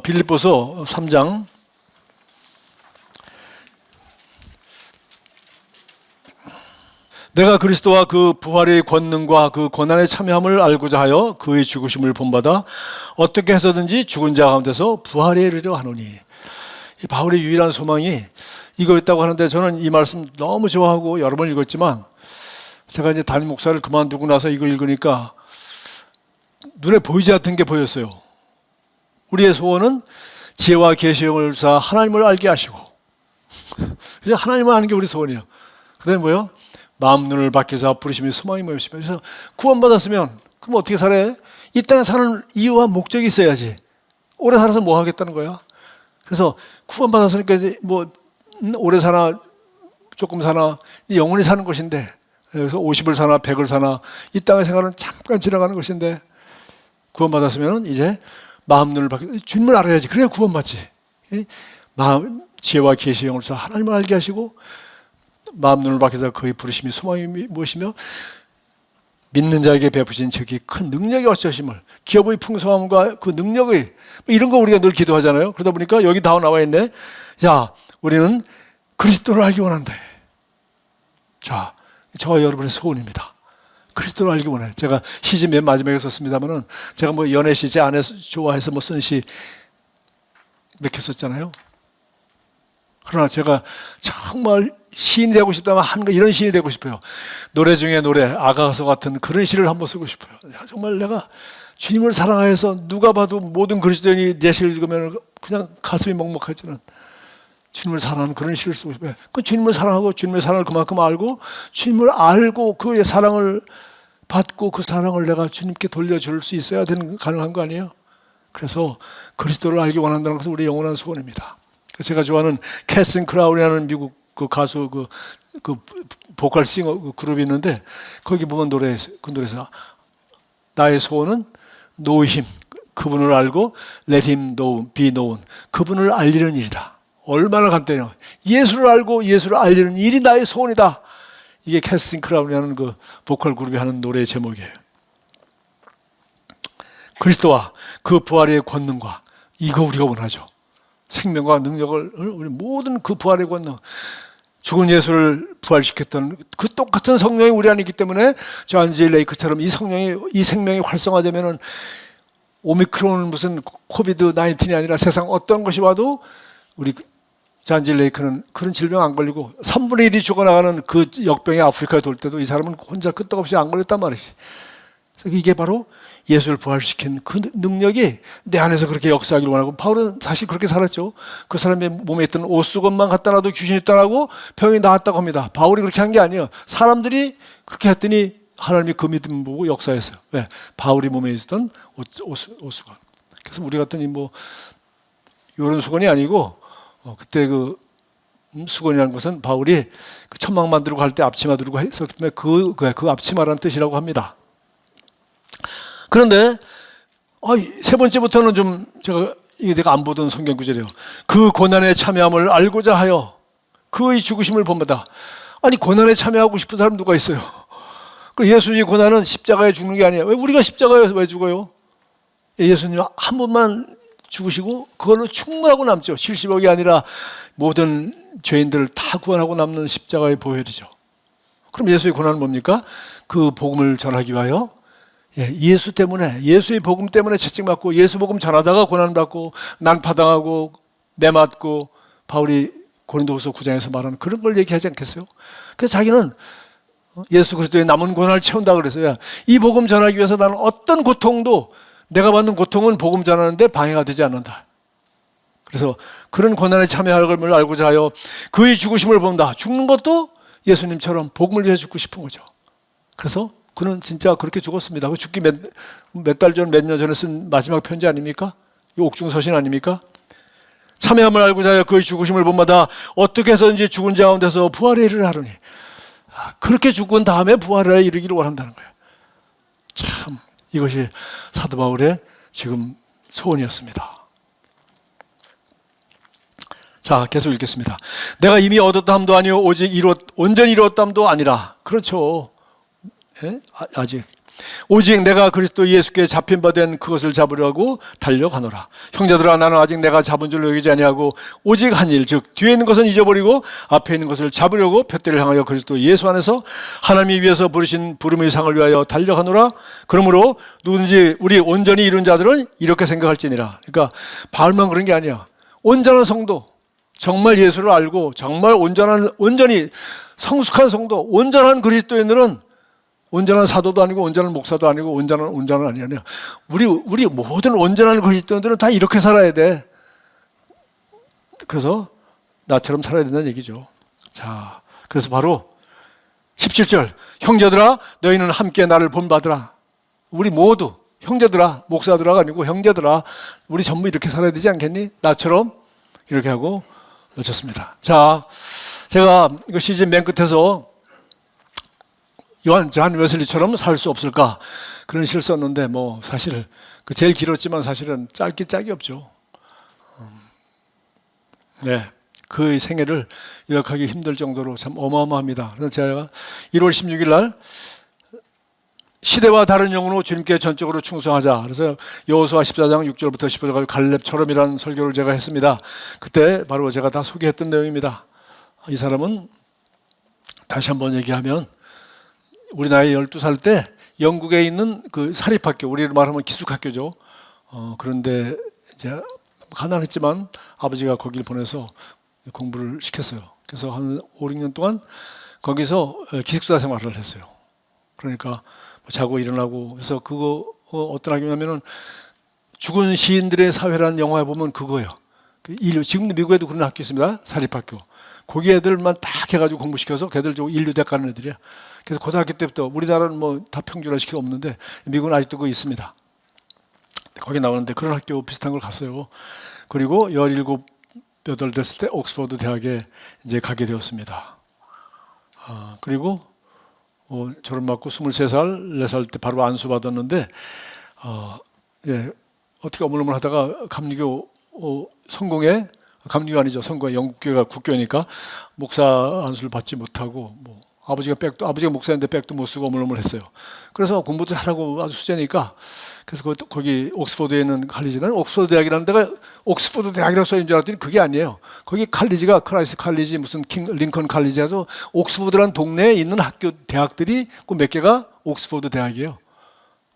빌립보서 3장 내가 그리스도와 그 부활의 권능과 그 고난에 참여함을 알고자 하여 그의 죽으심을 본받아 어떻게 해서든지 죽은 자 가운데서 부활에 이르려 하노니. 이 바울의 유일한 소망이 이거였다고 하는데 저는 이 말씀 너무 좋아하고 여러 번 읽었지만 제가 이제 담임 목사를 그만두고 나서 이걸 읽으니까 눈에 보이지 않던 게 보였어요. 우리의 소원은 지혜와 계시형을 주사 하나님을 알게 하시고 그래서 하나님을 아는 게 우리 소원이에요. 그 다음에 뭐예요? 마음 눈을 밝혀서 부르심이 소망이 모였으며. 그래서 구원받았으면 그럼 어떻게 살아요? 이 땅에 사는 이유와 목적이 있어야지. 오래 살아서 뭐 하겠다는 거야? 그래서 구원받았으니까 이제 뭐 오래 사나 조금 사나 영원히 사는 것인데, 그래서 50을 사나 100을 사나 이 땅의 생활은 잠깐 지나가는 것인데 구원받았으면 이제 마음 눈을 밝혀 주님을 알아야지. 그래야 구원받지. 마음 지혜와 계시의 영을 써 하나님을 알게 하시고 마음 눈을 밝혀서 그의 부르심이 소망이 무엇이며 믿는 자에게 베푸신 즉이 큰 능력이 어쩌심을, 기업의 풍성함과 그 능력의 이런 거 우리가 늘 기도하잖아요. 그러다 보니까 여기 다 나와 있네. 야, 우리는 그리스도를 알기 원한다. 자, 저와 여러분의 소원입니다. 그리스도를 알기 원해. 제가 시집 맨 마지막에 썼습니다만은 제가 뭐 연애 시 제 아내 좋아해서 뭐 쓴 시 몇 개 썼잖아요. 그러나 제가 정말 시인이 되고 싶다면 이런 시인이 되고 싶어요. 노래 중에 노래, 아가서 같은 그런 시를 한번 쓰고 싶어요. 정말 내가 주님을 사랑해서 누가 봐도 모든 그리스도인이 내 시를 읽으면 그냥 가슴이 먹먹해지는 주님을 사랑하는 그런 시를 쓰고 싶어요. 그 주님을 사랑하고 주님의 사랑을 그만큼 알고 주님을 알고 그의 사랑을 받고 그 사랑을 내가 주님께 돌려줄 수 있어야 가능한 거 아니에요? 그래서 그리스도를 알기 원한다는 것은 우리의 영원한 소원입니다. 제가 좋아하는 캐슬린 크라운이라는 미국 그 가수 그 보컬 싱어 그 그룹이 있는데 거기 보면 그 노래에서 나의 소원은 know him, 그분을 알고 let him be known, 그분을 알리는 일이다. 얼마나 간단해요. 예수를 알고 예수를 알리는 일이 나의 소원이다. 이게 캐슬린 크라운이라는 그 보컬 그룹이 하는 노래의 제목이에요. 그리스도와 그 부활의 권능과 이거 우리가 원하죠. 생명과 능력을 우리 모든 그 부활의 권능, 죽은 예수를 부활시켰던 그 똑같은 성령이 우리 안에 있기 때문에 존지 레이크처럼 이 생명이 활성화되면은 오미크론은 무슨 코비드 19이 아니라 세상 어떤 것이 와도 우리 존지 레이크는 그런 질병 안 걸리고 3분의 1이 죽어나가는 그 역병이 아프리카에 돌 때도 이 사람은 혼자 끄떡없이 안 걸렸단 말이지. 이게 바로 예수를 부활시킨 그 능력이 내 안에서 그렇게 역사하기를 원하고, 바울은 사실 그렇게 살았죠. 그 사람의 몸에 있던 옷수건만 갖다 놔도 귀신이 떠나고 병이 나았다고 합니다. 바울이 그렇게 한 게 아니에요. 사람들이 그렇게 했더니 하나님이 그 믿음 보고 역사했어요. 왜? 바울이 몸에 있었던 옷수건. 그래서 우리 같은 뭐 이런 수건이 아니고 그때 그 수건이라는 것은 바울이 그 천막만 들고 갈 때 앞치마 들고 했었기 때문에 그 앞치마라는 뜻이라고 합니다. 그런데 세 번째부터는 좀 이게 내가 안 보던 성경 구절이에요. 그 고난에 참여함을 알고자 하여 그의 죽으심을 본받아. 아니, 고난에 참여하고 싶은 사람 누가 있어요? 그 예수님의 고난은 십자가에 죽는 게 아니에요. 왜 우리가 십자가에 왜 죽어요? 예수님 한 번만 죽으시고 그걸로 충분하고 남죠. 70억이 아니라 모든 죄인들을 다 구원하고 남는 십자가의 보혈이죠. 그럼 예수의 고난은 뭡니까? 그 복음을 전하기 위하여 예수 때문에, 예수의 복음 때문에 채찍맞고 예수 복음 전하다가 고난받고 난파당하고 매맞고, 바울이 고린도후서 9장에서 말하는 그런 걸 얘기하지 않겠어요? 그래서 자기는 예수 그리스도의 남은 고난을 채운다 그랬어요. 이 복음 전하기 위해서 나는 어떤 고통도, 내가 받는 고통은 복음 전하는데 방해가 되지 않는다. 그래서 그런 고난에 참여할 걸 알고자 하여 그의 죽으심을 본다. 죽는 것도 예수님처럼 복음을 위해 죽고 싶은 거죠. 그래서 그는 진짜 그렇게 죽었습니다. 그 죽기 몇 달 전, 몇 년 전에 쓴 마지막 편지 아닙니까? 이 옥중서신 아닙니까? 참여함을 알고자 하여 그의 죽으심을 본받아 어떻게 해서든지 죽은 자 가운데서 부활에 이르하노니. 그렇게 죽은 다음에 부활에 이르기를 원한다는 거예요. 참, 이것이 사도 바울의 지금 소원이었습니다. 자, 계속 읽겠습니다. 내가 이미 얻었다함도 아니요 오직 온전히 이루었다함도 아니라. 그렇죠. 아직 오직 내가 그리스도 예수께 잡힌 바 된 그것을 잡으려고 달려가노라. 형제들아, 나는 아직 내가 잡은 줄로 여기지 아니하고 오직 한 일, 즉 뒤에 있는 것은 잊어버리고 앞에 있는 것을 잡으려고 푯대를 향하여 그리스도 예수 안에서 하나님이 위해서 부르신 부름의 상을 위하여 달려가노라. 그러므로 누군지 우리 온전히 이룬 자들은 이렇게 생각할지니라. 그러니까 바울만 그런 게 아니야. 온전한 성도, 정말 예수를 알고 정말 온전히 성숙한 성도, 온전한 그리스도인들은 온전한 사도도 아니고 온전한 목사도 아니고 온전한 아니야. 우리 모든 온전한 그리스도인들은 다 이렇게 살아야 돼. 그래서 나처럼 살아야 된다는 얘기죠. 자, 그래서 바로 17절, 형제들아 너희는 함께 나를 본받으라. 우리 모두 형제들아, 목사들아가 아니고 형제들아, 우리 전부 이렇게 살아야 되지 않겠니? 나처럼 이렇게 하고 놓쳤습니다. 자, 제가 이거 시즌 맨 끝에서 존 웨슬리처럼 살 수 없을까 그런 시를 썼는데 뭐 사실 그 제일 길었지만 사실은 짝이 없죠. 네, 그 생애를 요약하기 힘들 정도로 참 어마어마합니다. 그래서 제가 1월 16일 날 시대와 다른 영으로 주님께 전적으로 충성하자. 그래서 여호수아 14장 6절부터 15절까지 갈렙처럼이라는 설교를 제가 했습니다. 그때 바로 제가 다 소개했던 내용입니다. 이 사람은 다시 한번 얘기하면 우리 나이 12살 때 영국에 있는 그 사립학교, 우리로 말하면 기숙학교죠. 그런데 이제 가난했지만 아버지가 거기를 보내서 공부를 시켰어요. 그래서 한 5, 6년 동안 거기서 기숙사 생활을 했어요. 그러니까 자고 일어나고. 그래서 그거 어떤 학교냐면은 죽은 시인들의 사회라는 영화에 보면 그거예요. 인류, 지금도 미국에도 그런 학교 있습니다. 사립학교. 거기 애들만 딱 해가지고 공부시켜서 걔들 저 인류대 가는 애들이야. 그래서 고등학교 때부터, 우리나라는 뭐 다 평준화시키고 없는데 미국은 아직도 그거 있습니다. 거기 나오는데 그런 학교 비슷한 걸 갔어요. 그리고 17, 8 됐을 때 옥스퍼드 대학에 이제 가게 되었습니다. 그리고 졸업 맞고 23살, 4살 때 바로 안수 받았는데 예, 어떻게 어물어물 하다가 감리교 성공회, 감리교 아니죠, 성공회, 영국교회가 국교니까 목사 안수를 받지 못하고 뭐 아버지가 목사인데 백도 못 쓰고 어물어물했어요. 그래서 공부도 잘하고 아주 수재니까 그래서 거기 옥스퍼드에 있는 칼리지는 옥스퍼드 대학이라는 데가 옥스퍼드 대학이라고 써있는 줄 알았더니 그게 아니에요. 거기 칼리지가 크라이스 칼리지, 무슨 링컨 칼리지 해서 옥스퍼드라는 동네에 있는 학교 대학들이 그 몇 개가 옥스퍼드 대학이에요.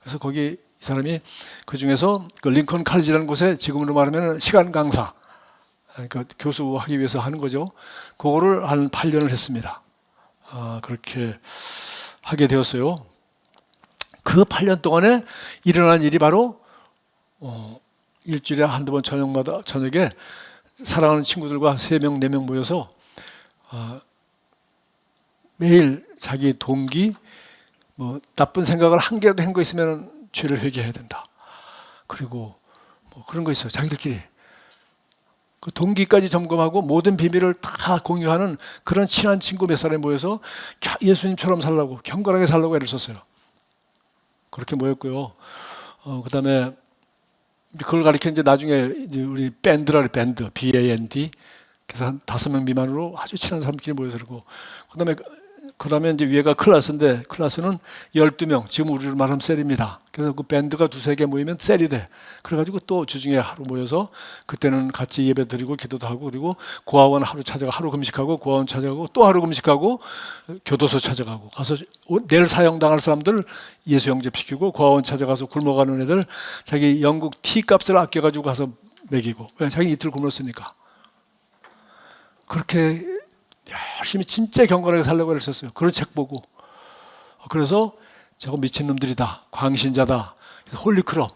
그래서 거기 이 사람이 그 중에서 그 링컨 칼리지라는 곳에 지금으로 말하면 시간 강사, 그러니까 교수하기 위해서 하는 거죠. 그거를 한 8년을 했습니다. 그렇게 하게 되었어요. 그 8년 동안에 일어난 일이 바로 일주일에 한두 번 저녁에 사랑하는 친구들과 3명, 4명 모여서 매일 자기 동기, 뭐 나쁜 생각을 한 개라도 한 거 있으면 죄를 회개해야 된다. 그리고 뭐 그런 거 있어요. 자기들끼리 그 동기까지 점검하고 모든 비밀을 다 공유하는 그런 친한 친구 몇 사람이 모여서 예수님처럼 살라고, 경건하게 살라고 애를 썼어요. 그렇게 모였고요. 그다음에 그걸 가리켜 이제 나중에 이제 우리 밴드라 그래, 밴드, BAND. 그래서 한 5명 미만으로 아주 친한 사람끼리 모여서 그러고, 그다음에 이제 위에가 클래스인데 클래스는 12명, 지금 우리로 말하면 셀입니다. 그래서 그 밴드가 2-3개 모이면 셀이 돼. 그래가지고 또 주중에 하루 모여서 그때는 같이 예배 드리고 기도도 하고, 그리고 고아원 하루 금식하고, 고아원 찾아가고, 또 하루 금식하고, 교도소 찾아가고, 가서 내일 사형당할 사람들 예수 영접시키고, 고아원 찾아가서 굶어가는 애들 자기 영국 티 값을 아껴가지고 가서 먹이고, 왜? 자기 이틀 굶었으니까. 그렇게 열심히 진짜 경건하게 살려고 했었어요. 그런 책 보고. 그래서 저거 미친놈들이다, 광신자다, 홀리클럽,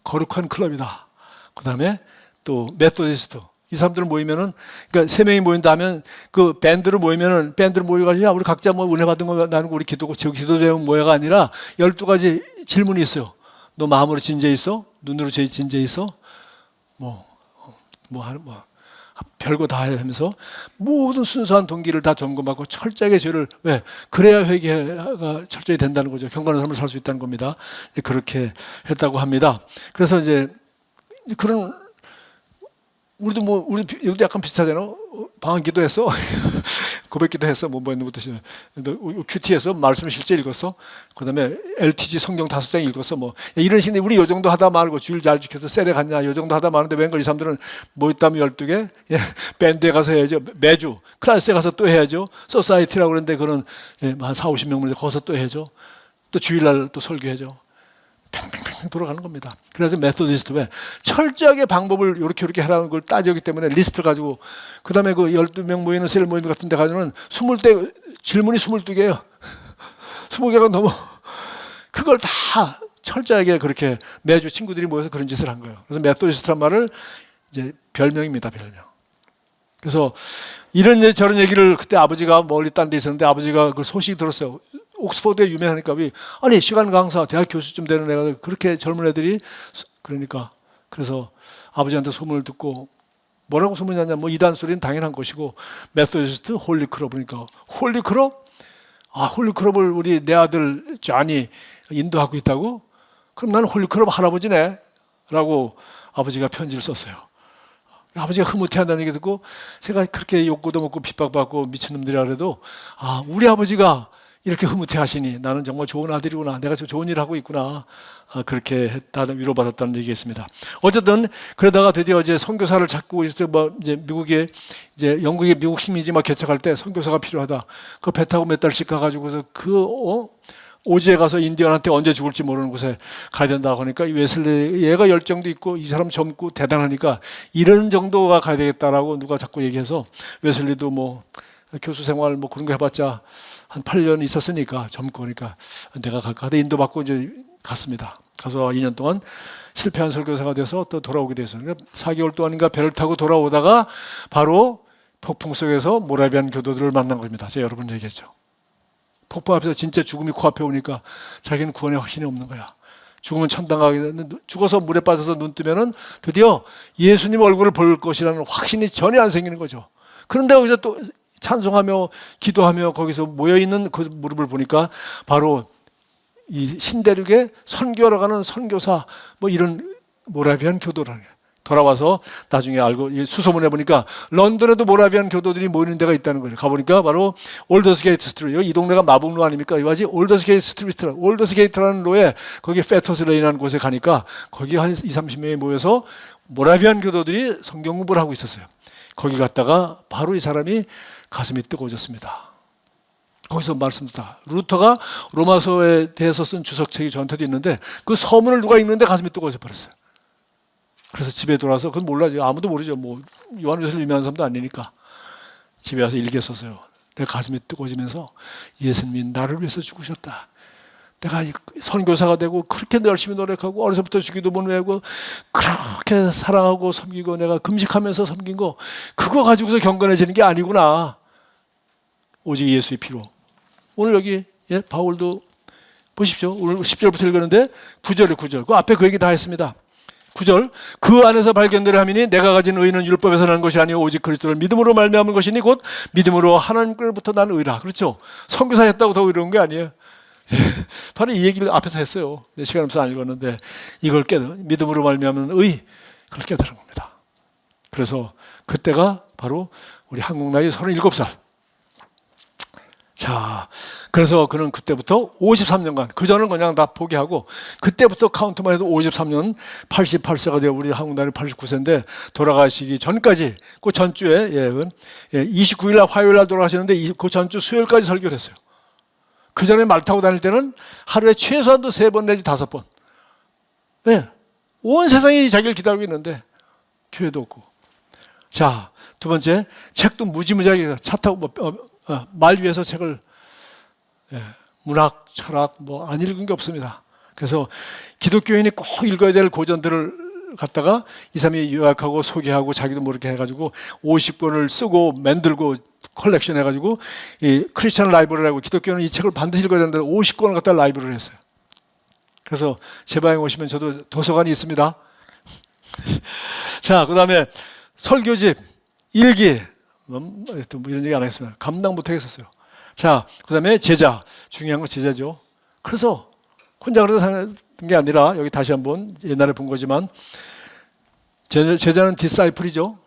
거룩한 클럽이다. 그 다음에 또 메소디스트, 이 사람들 모이면은, 그러니까 3명이 모인다 하면 그 밴드로 모여가지고 야, 우리 각자 뭐 은혜 받은 거 나누고 우리 기도 제목 뭐야가 아니라 12가지 질문이 있어요. 너 마음으로 진죄 있어? 눈으로 진죄 있어? 별거 다 하면서 모든 순수한 동기를 다 점검하고 철저하게 죄를, 왜? 그래야 회개가 철저히 된다는 거죠. 경건한 삶을 살 수 있다는 겁니다. 그렇게 했다고 합니다. 그래서 이제 그런, 우리도 약간 비슷하잖아요. 방한 기도했어. 고백기도 했어. 뭐 있는 것도 싫어. 큐티에서 말씀 실제 읽었어. 그다음에 LTG 성경 5장 읽었어. 뭐 이런 식인데 우리 요 정도 하다 말고 주일 잘 지켜서 셀에 갔냐 요 정도 하다 마는데 웬걸 이 사람들은 뭐 있다면 12개 예, 밴드에 가서 해야죠. 매주 클래스에 가서 또 해야죠. 소사이티라고 그러는데 그런 예, 한 4, 50명인데 거기서 또 해야죠. 또 주일날 또 설교해야죠. 팽팽팽 돌아가는 겁니다. 그래서 메소디스트 왜 철저하게 방법을 이렇게 하라는 걸 따지기 때문에 리스트를 가지고 그 다음에 그 12명 모이는 셀 모임 같은 데 가서는 20대 질문이 22개예요. 20개가 넘어. 그걸 다 철저하게 그렇게 매주 친구들이 모여서 그런 짓을 한 거예요. 그래서 메소디스트란 말을 이제 별명입니다. 별명. 그래서 이런 저런 얘기를 그때 아버지가 멀리 딴 데 있었는데 아버지가 그 소식이 들었어요. 옥스퍼드에 유명하니까 아니 시간 강사 대학 교수쯤 되는 애가 그렇게 젊은 애들이 그러니까 그래서 아버지한테 소문을 듣고 뭐라고 소문이 났냐 뭐 이단 소리는 당연한 것이고 메소디스트 홀리크럽 그러니까 홀리크럽 홀리크럽을 우리 내 아들 존이 인도하고 있다고 그럼 나는 홀리크럽 할아버지네 라고 아버지가 편지를 썼어요. 아버지가 흐뭇해한다는 얘기 듣고 제가 그렇게 욕도 먹고 핍박받고 미친놈들이라 그래도 우리 아버지가 이렇게 흐뭇해 하시니 나는 정말 좋은 아들이구나. 내가 좋은 일을 하고 있구나. 그렇게 했다는 위로받았다는 얘기했습니다. 어쨌든 그러다가 드디어 이제 선교사를 찾고 있을 때 이제 미국에 이제 영국의 미국 식민지 막 개척할 때 선교사가 필요하다. 그 배 타고 몇 달씩 가가지고서 오지에 가서 인디언한테 언제 죽을지 모르는 곳에 가야 된다고 하니까 웨슬리 얘가 열정도 있고 이 사람 젊고 대단하니까 이런 정도가 가야 되겠다라고 누가 자꾸 얘기해서 웨슬리도 뭐 교수 생활 뭐 그런 거 해봤자 한 8년 있었으니까 젊고 그러니까 내가 갈까 하다 인도받고 이제 갔습니다. 가서 2년 동안 실패한 설교사가 돼서 또 돌아오게 됐어요. 그러니까 4개월 동안인가 배를 타고 돌아오다가 바로 폭풍 속에서 모라비안 교도들을 만난 겁니다. 제가 여러 번 얘기했죠. 폭풍 앞에서 진짜 죽음이 코앞에 오니까 자기는 구원의 확신이 없는 거야. 죽으면 천당 가게 되는데 죽어서 물에 빠져서 눈 뜨면은 드디어 예수님 얼굴을 볼 것이라는 확신이 전혀 안 생기는 거죠. 그런데 거기서 또 찬송하며 기도하며 거기서 모여있는 그 무릎을 보니까 바로 이 신대륙에 선교하러 가는 선교사 뭐 이런 모라비안 교도라는 거예요. 돌아와서 나중에 알고 수소문해 보니까 런던에도 모라비안 교도들이 모이는 데가 있다는 거예요. 가보니까 바로 올더스게이트 스트리트. 이 동네가 마북로 아닙니까? 이와지 올더스게이트 스트리트. 올더스게이트라는 로에 거기 페터스레인이라는 곳에 가니까 거기 한 20-30명이 모여서 모라비안 교도들이 성경 공부를 하고 있었어요. 거기 갔다가 바로 이 사람이 가슴이 뜨거워졌습니다. 거기서 말씀드렸다. 루터가 로마서에 대해서 쓴 주석책이 저한테도 있는데 그 서문을 누가 읽는데 가슴이 뜨거워져 버렸어요. 그래서 집에 돌아와서 그건 몰라요. 아무도 모르죠. 뭐 요한일서를 유명한 사람도 아니니까 집에 와서 읽겠었어요. 내 가슴이 뜨거워지면서 예수님이 나를 위해서 죽으셨다. 내가 선교사가 되고 그렇게 열심히 노력하고 어려서부터 주기도문 외우고 그렇게 사랑하고 섬기고 내가 금식하면서 섬긴 거 그거 가지고서 경건해지는 게 아니구나. 오직 예수의 피로. 오늘 여기 바울도 보십시오. 오늘 10절부터 읽었는데 9절 그 앞에 그 얘기 다 했습니다. 9절 그 안에서 발견되려 함이니 내가 가진 의는 율법에서 나는 것이 아니오 오직 그리스도를 믿음으로 말미암은 것이니 곧 믿음으로 하나님께로부터 난 의라. 그렇죠? 선교사 했다고 더 의로운 게 아니에요. 바로 이 얘기를 앞에서 했어요. 시간 없어서 안 읽었는데 이걸 믿음으로 말미암은 의 그걸 깨달은 겁니다. 그래서 그때가 바로 우리 한국 나이 37살. 자, 그래서 그는 그때부터 53년간 그전은 그냥 다 포기하고 그때부터 카운트만 해도 53년 88세가 되어 우리 한국 나이 89세인데 돌아가시기 전까지 그 전주에 29일 날 화요일 날 돌아가시는데 그 전주 수요일까지 설교를 했어요. 그 전에 말 타고 다닐 때는 하루에 최소한도 3번 내지 5번. 온 세상이 자기를 기다리고 있는데 교회도 없고. 자, 두 번째 책도 무지무지하게 차 타고 말 위에서 책을 문학, 철학 뭐 안 읽은 게 없습니다. 그래서 기독교인이 꼭 읽어야 될 고전들을 갖다가 이 사람이 요약하고 소개하고 자기도 모르게 해가지고 50권을 쓰고 만들고 컬렉션 해가지고 이 크리스천 라이브러리라고 기독교는 이 책을 반드시 읽어야 되는데 50권을 갖다 라이브러리 했어요. 그래서 제 방에 오시면 저도 도서관이 있습니다. 자, 그 다음에 설교집, 일기 뭐 이런 얘기 안 하겠습니다. 감당 못하겠었어요. 자, 그 다음에 제자, 중요한 건 제자죠. 그래서 혼자 그러다 사는 게 아니라 여기 다시 한번 옛날에 본 거지만 제자는 디사이플이죠.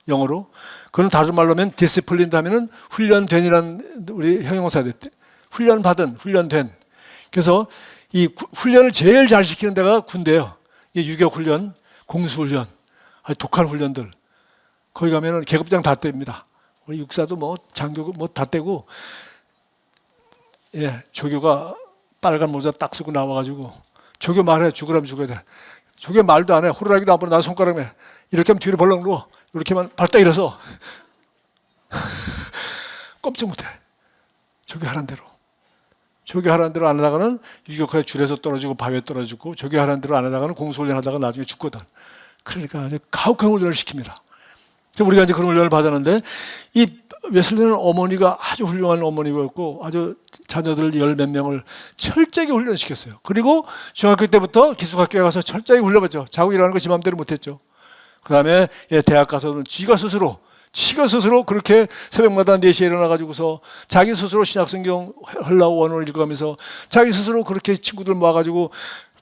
영어로. 그건 다른 말로 하면 디시플린드 하면은 훈련된이라는 우리 형용사 됐대. 훈련받은, 훈련된. 그래서 이 훈련을 제일 잘 시키는 데가 군대예요. 유격 훈련, 공수 훈련, 아주 독한 훈련들. 거기 가면은 계급장 다 뗍니다. 우리 육사도 뭐 장교 뭐 다 떼고, 예, 조교가 빨간 모자 딱 쓰고 나와가지고 조교 말해 죽으라면 죽어야 돼. 조교 말도 안 해. 호루라기도 안 불어. 나 손가락에 이렇게 하면 뒤로 벌렁 누워. 이렇게만 발딱 일어서 꼼짝 못해. 조교 하라는 대로. 조교 하라는 대로 안 하다가는 유격하에 줄에서 떨어지고 바위에 떨어지고, 조교 하라는 대로 안 하다가는 공수훈련 하다가 나중에 죽거든. 그러니까 아주 가혹한 훈련을 시킵니다. 우리가 이제 그런 훈련을 받았는데, 이 웨슬리는 어머니가 아주 훌륭한 어머니였고 아주 자녀들 열 몇 명을 철저하게 훈련시켰어요. 그리고 중학교 때부터 기숙학교에 가서 철저하게 훈련받죠. 자고 일어나는 거 지 맘대로 못했죠. 그 다음에 대학 가서는 지가 스스로 그렇게 새벽마다 4시에 일어나가지고서 자기 스스로 신약성경 하려고 원어를 읽어가면서 자기 스스로 그렇게 친구들 모아가지고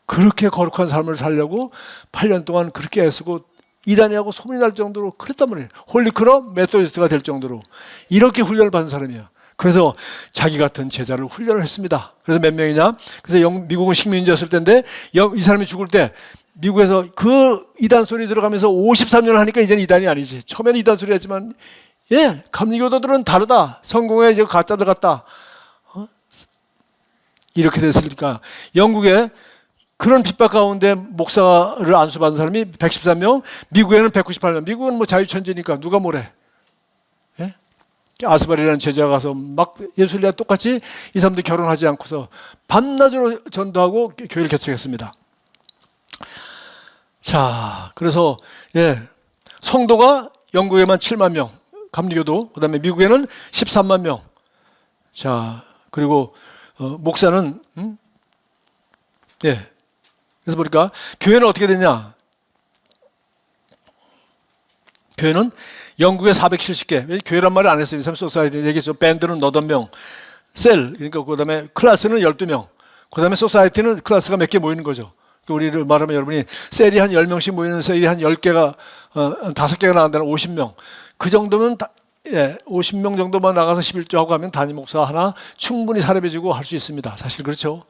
그렇게 거룩한 삶을 살려고 8년 동안 그렇게 애쓰고 이단이라고 소문이 날 정도로 그랬단 말이에요. 홀리크럽 메소디스트가 될 정도로 이렇게 훈련을 받은 사람이에요. 그래서 자기 같은 제자를 훈련을 했습니다. 그래서 몇 명이냐? 그래서 미국은 식민지였을 때인데 이 사람이 죽을 때 미국에서 그 이단 소리 들어가면서 53년 하니까 이제는 이단이 아니지. 처음에는 이단 소리 했지만, 예, 감리교도들은 다르다. 성공에 이제 가짜들 같다. 이렇게 됐으니까 영국에 그런 핍박 가운데 목사를 안수받은 사람이 113명, 미국에는 198명. 미국은 뭐 자유천지니까 누가 뭐래. 예? 아스발이라는 제자가 가서 막 예술이와 똑같이 이 사람도 결혼하지 않고서 밤낮으로 전도하고 교회를 개척했습니다. 자, 그래서 성도가 영국에만 7만 명, 감리교도. 그다음에 미국에는 13만 명. 자, 그리고 목사는 그래서 보니까 교회는 어떻게 되냐? 교회는 영국에 470개. 교회란 말을 안 했어요. 이 사람 소사이티 얘기했죠. 밴드는 8명, 셀, 그러니까 그다음에 클래스는 12명. 그다음에 소사이티는 클래스가 몇 개 모이는 거죠. 우리를 말하면 여러분이 셀이 한 10명씩 모이는 셀이 한 10개가 5개가 나간다는 50명. 그 정도면 50명 정도만 나가서 11조하고 하면 담임 목사 하나 충분히 사례해주고 할 수 있습니다. 사실 그렇죠.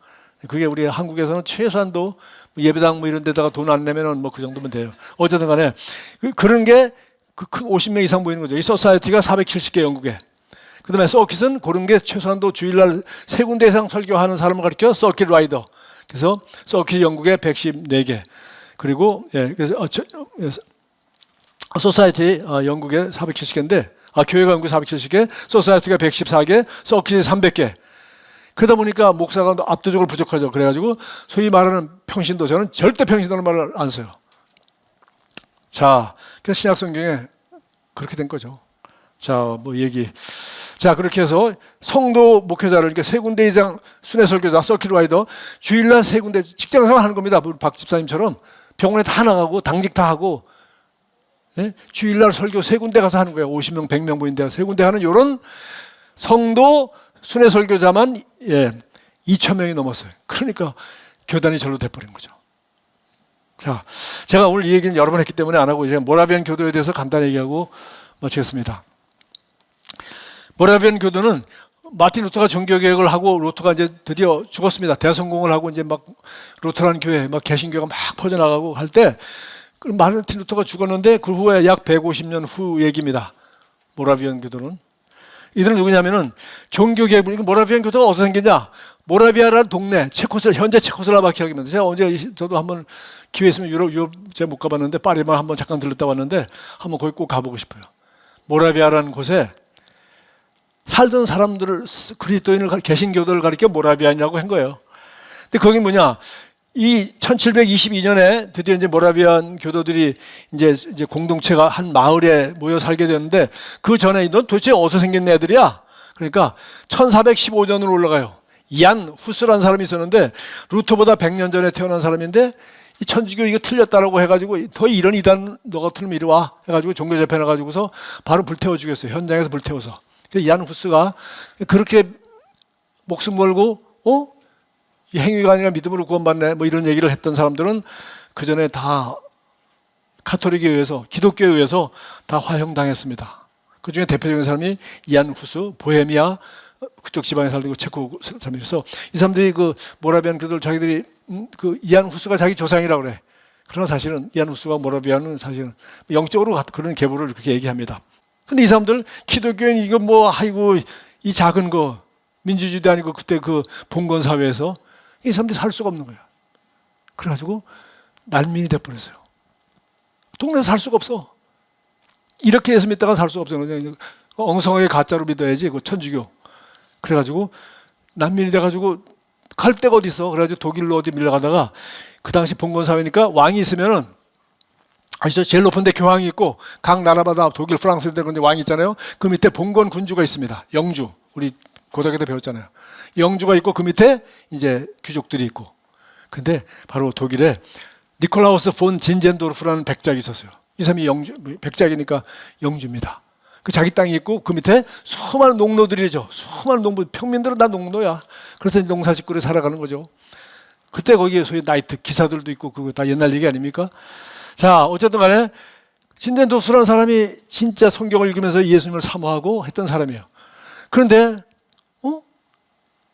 그게 우리 한국에서는 최소한도 예배당 뭐 이런 데다가 돈 안 내면은 뭐 그 정도면 돼요. 어쨌든 간에 그런 게 그 50명 이상 모이는 거죠. 이 소사이티가 470개 영국에. 그 다음에 서킷은 그런 게 최소한도 주일날 3군데 이상 설교하는 사람을 가리켜 서킷 라이더. 그래서 서킷 영국에 114개. 그리고 그래서 소사이티 영국에 470개인데 교회가 영국에 470개, 소사이티가 114개, 서킷이 300개. 그러다 보니까 목사가 압도적으로 부족하죠. 그래가지고 소위 말하는 평신도, 저는 절대 평신도라는 말을 안 써요. 자, 그래서 신약 성경에 그렇게 된 거죠. 자, 자, 그렇게 해서 성도 목회자를 이렇게 3군데 이상 순회 설교자, 서킷 라이더, 주일날 3군데 직장 생활 하는 겁니다. 박 집사님처럼 병원에 다 나가고 당직 다 하고, 주일날 설교 3군데 가서 하는 거예요. 50명, 100명 모인 데 3군데 하는 이런 성도 순회 설교자만 2,000명이 넘었어요. 그러니까 교단이 절로 돼버린 거죠. 자, 제가 오늘 이 얘기는 여러 번 했기 때문에 안 하고 이제 모라비안 교도에 대해서 간단히 얘기하고 마치겠습니다. 모라비안 교도는 마틴 루터가 종교개혁을 하고 루터가 이제 드디어 죽었습니다. 대성공을 하고 이제 막 루터라는 교회, 막 개신교가 막 퍼져나가고 할 때 마틴 루터가 죽었는데 그 후에 약 150년 후 얘기입니다. 모라비안 교도는. 이들은 누구냐면은 종교개혁, 모라비안 교도가 어디서 생겼냐? 모라비아라는 동네, 현재 체코슬라바키아입니다. 제가 언제 저도 한번 기회 있으면 유럽 제가 못 가봤는데 파리만 한번 잠깐 들렀다 왔는데 한번 거기 꼭 가보고 싶어요. 모라비아라는 곳에 살던 사람들을 그리스도인을 개신교도를 가리켜 모라비안이라고 한 거예요. 근데 거기 뭐냐? 이 1722년에 드디어 이제 모라비안 교도들이 이제 공동체가 한 마을에 모여 살게 되는데 그 전에 넌 도대체 어디서 생긴 애들이야? 그러니까 1415년으로 올라가요. 얀 후스라는 사람이 있었는데 루터보다 100년 전에 태어난 사람인데 이 천주교 이거 틀렸다라고 해가지고 더 이런 이단 너가 틀면 이리 와 해가지고 종교재판해 가지고서 바로 불태워 죽였어요. 현장에서 불태워서. 얀 후스가 그렇게 목숨 걸고 이 행위가 아니라 믿음으로 구원받네 뭐 이런 얘기를 했던 사람들은 그 전에 다 가톨릭에 의해서, 기독교에 의해서 다 화형당했습니다. 그 중에 대표적인 사람이 이안 후스, 보헤미아 그쪽 지방에 살고 체코 사람이어서 이 사람들이 그 모라비안 교도들 자기들이 그 이안 후스가 자기 조상이라고 그래. 그러나 사실은 이안 후스와 모라비안은 사실은 영적으로 그런 계보를 그렇게 얘기합니다. 근데 이 사람들 기독교인 이거 뭐 아이고 이 작은 거 민주주의도 아니고 그때 그 봉건 사회에서 이 사람들이 살 수가 없는 거야. 그래가지고 난민이 돼버렸어요. 동네에서 살 수가 없어. 이렇게 예수 믿다가 살 수가 없어요. 그냥 엉성하게 가짜로 믿어야지 그 천주교. 그래가지고 난민이 돼가지고 갈 데가 어디 있어. 그래가지고 독일로 어디 밀려가다가 그 당시 봉건 사회니까 왕이 있으면은 아시죠? 제일 높은 데 교황이 있고 각 나라마다 독일, 프랑스 이런 데 왕이 있잖아요. 그 밑에 봉건 군주가 있습니다. 영주. 우리 고등학교 때 배웠잖아요. 영주가 있고 그 밑에 이제 귀족들이 있고. 근데 바로 독일에 니콜라우스 폰 진젠도르프라는 백작이 있었어요. 이 사람이 영주, 백작이니까 영주입니다. 그 자기 땅이 있고 그 밑에 수많은 농노들이죠. 수많은 농부, 평민들은 다 농노야. 그래서 농사짓고를 살아가는 거죠. 그때 거기에 소위 나이트 기사들도 있고 그거 다 옛날 얘기 아닙니까? 자, 어쨌든 간에 진젠도르프라는 사람이 진짜 성경을 읽으면서 예수님을 사모하고 했던 사람이에요. 그런데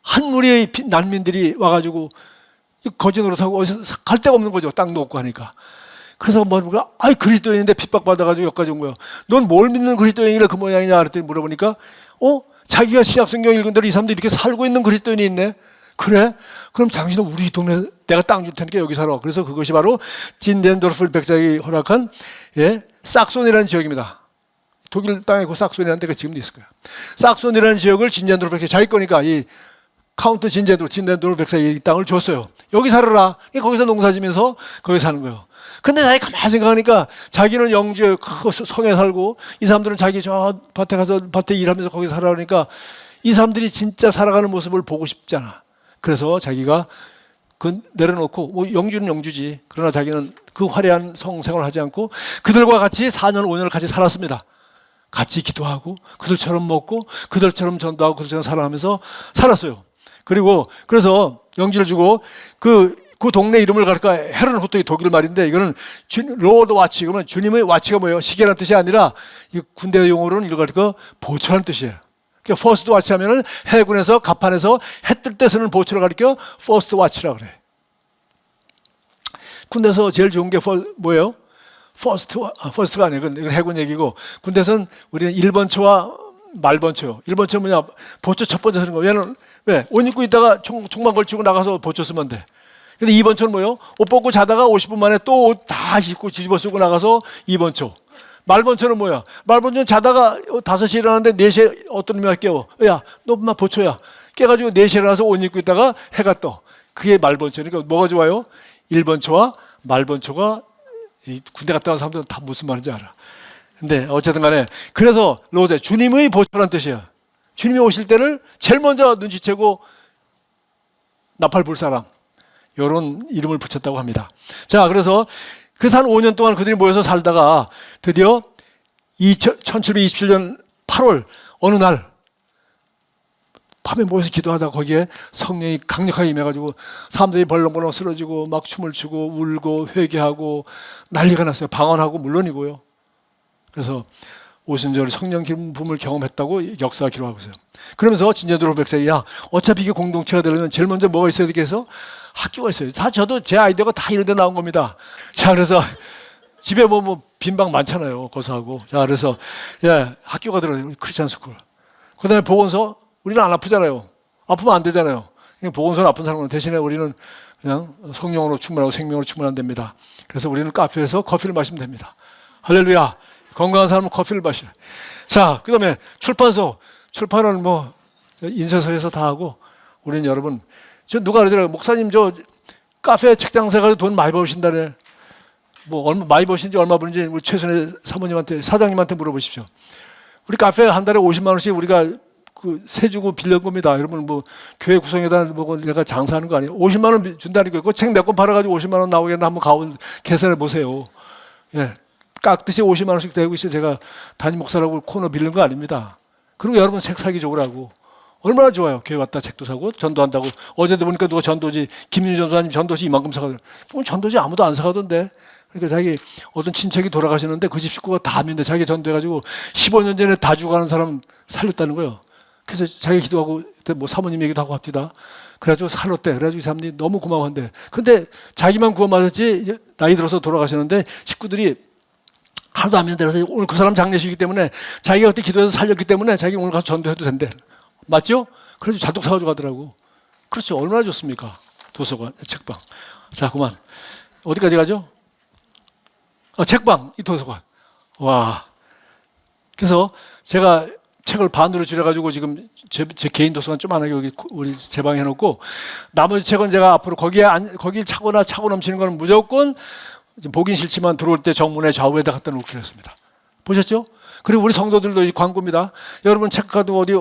한 무리의 난민들이 와가지고 거지 노릇하고 어디서 갈 데가 없는 거죠. 땅도 없고 하니까. 그래서 뭐가 그리스도인인데 핍박받아가지고 여기까지 온 거예요. 넌 뭘 믿는 그리스도인이라 그 모양이냐 그랬더니 물어보니까 자기가 신약성경 읽은 대로 이 사람들이 이렇게 살고 있는 그리스도인이 있네. 그래? 그럼 당신은 우리 동네 내가 땅 줄 테니까 여기 살아. 그래서 그것이 바로 진젠도르프 백작이 허락한 삭손이라는 지역입니다. 독일 땅에 그 삭손이라는 데가 지금도 있을 거예요. 삭손이라는 지역을 진젠도르프 백작이 자기 거니까 이 카운트 진젠도르프 백작이 이 땅을 줬어요. 여기 살아라. 거기서 농사지면서 거기 사는 거예요. 근데 자기 가만히 생각하니까 자기는 영주에 성에 살고 이 사람들은 자기 저 밭에 가서 밭에 일하면서 거기 살아 그러니까 이 사람들이 진짜 살아가는 모습을 보고 싶잖아. 그래서 자기가 그 내려놓고 뭐 영주는 영주지. 그러나 자기는 그 화려한 성생활을 하지 않고 그들과 같이 4년 5년을 같이 살았습니다. 같이 기도하고 그들처럼 먹고 그들처럼 전도하고 그들처럼 살아가면서 살았어요. 그리고 그래서 영주를 주고 그 동네 이름을 가르까 헤른호토이 독일 말인데 이거는 로드 와치. 그러면 주님의 와치가 뭐예요? 시계라는 뜻이 아니라 이 군대 용어로는 이걸 가르까 보초라는 뜻이에요. 그러니까 퍼스트 와치 하면은 해군에서 갑판에서 해 뜰 때 쓰는 보초를 가르쳐 퍼스트 와치라 그래. 군대에서 제일 좋은 게 뭐예요? 퍼스트가 아니에요. 이건 해군 얘기고 군대에서는 우리는 1번초와 말번초요. 1번초 뭐냐? 보초 첫 번째 쓰는 거. 얘는 왜? 옷 입고 있다가 총만 걸치고 나가서 보초 쓰면 돼. 근데 2번초는 뭐예요? 옷 벗고 자다가 50분 만에 또 옷 다 입고 뒤집어 쓰고 나가서 2번초. 말번초는 뭐야? 말번초는 자다가 5시에 일어났는데 4시에 어떤 놈이 깨워. 야, 너 엄마 보초야. 깨가지고 4시에 일어나서 옷 입고 있다가 해가 떠. 그게 말번초니까 뭐가 좋아요? 1번초와 말번초가 군대 갔다 온 사람들은 다 무슨 말인지 알아. 근데 어쨌든 간에 그래서 로제 주님의 보초라는 뜻이야. 주님이 오실 때를 제일 먼저 눈치채고 나팔 불 사람. 이런 이름을 붙였다고 합니다. 자, 그래서 한 5년 동안 그들이 모여서 살다가 드디어 1727년 8월 어느 날 밤에 모여서 기도하다가 거기에 성령이 강력하게 임해가지고 사람들이 벌렁벌렁 쓰러지고 막 춤을 추고 울고 회개하고 난리가 났어요. 방언하고 물론이고요. 그래서 오순절 성령 기름부음을 경험했다고 역사가 기록하고 있어요. 그러면서 진젠도르프 백작이 어차피 이게 공동체가 되려면 제일 먼저 뭐가 있어야 되겠어? 학교가 있어요. 다 저도 제 아이디어가 다 이런 데 나온 겁니다. 자, 그래서 집에 뭐 빈방 많잖아요. 고사하고. 자, 그래서 학교가 들어요. 크리스찬 스쿨. 그다음에 보건소. 우리는 안 아프잖아요. 아프면 안 되잖아요. 보건소는 아픈 사람은 대신에 우리는 그냥 성령으로 충만하고 생명으로 충만하면 됩니다. 그래서 우리는 카페에서 커피를 마시면 됩니다. 할렐루야. 건강한 사람은 커피를 마셔요. 자, 그 다음에 출판소. 출판은 뭐 인쇄소에서 다 하고 우리는 여러분 누가 그러더라고요. 목사님 저 카페 책장사 가지고 돈 많이 버신다네. 뭐 얼마 많이 버신지 얼마 버는지 우리 최순애 사모님한테 사장님한테 물어보십시오. 우리 카페 한 달에 50만 원씩 우리가 그 세 주고 빌린 겁니다. 여러분 뭐 교회 구성에다 뭐 내가 장사하는 거 아니에요. 50만 원 준다니까. 그 책 몇 권 팔아가지고 50만 원 나오겠나 한번 가온 계산해 보세요. 예, 깍듯이 50만 원씩 되고 있어요. 제가 담임 목사라고 코너 빌린 거 아닙니다. 그리고 여러분 책 사기 좋으라고 얼마나 좋아요. 교회 왔다 책도 사고 전도한다고. 어제도 보니까 누가 전도지 김윤희 전도사님 전도지 이만큼 사가더라고요. 그럼 전도지 아무도 안 사가던데. 그러니까 자기 어떤 친척이 돌아가시는데 그 집 식구가 다 믿는데 자기 전도해가지고 15년 전에 다 죽어가는 사람 살렸다는 거예요. 그래서 자기 기도하고 뭐 사모님 얘기도 하고 합디다. 그래가지고 살렸대. 그래가지고 이 사람들이 너무 고마워한대. 근데 자기만 구원받았지 나이 들어서 돌아가시는데 식구들이 하나도 안 믿는데 그래서 오늘 그 사람 장례식이기 때문에 자기가 그때 기도해서 살렸기 때문에 자기 오늘 가서 전도해도 된대. 맞죠? 그래서 잔뜩 사가지고 가더라고. 그렇죠. 얼마나 좋습니까? 도서관, 책방. 자, 그만. 어디까지 가죠? 책방, 이 도서관. 와. 그래서 제가 책을 반으로 줄여가지고 지금 제 개인 도서관 조그만하게 여기 우리 제 방에 해놓고 나머지 책은 제가 앞으로 거기 차거나 차고 넘치는 거는 무조건 보긴 싫지만 들어올 때 정문에 좌우에다 갖다 놓기로 했습니다. 보셨죠? 그리고 우리 성도들도 이 광고입니다. 여러분 책 가도 어디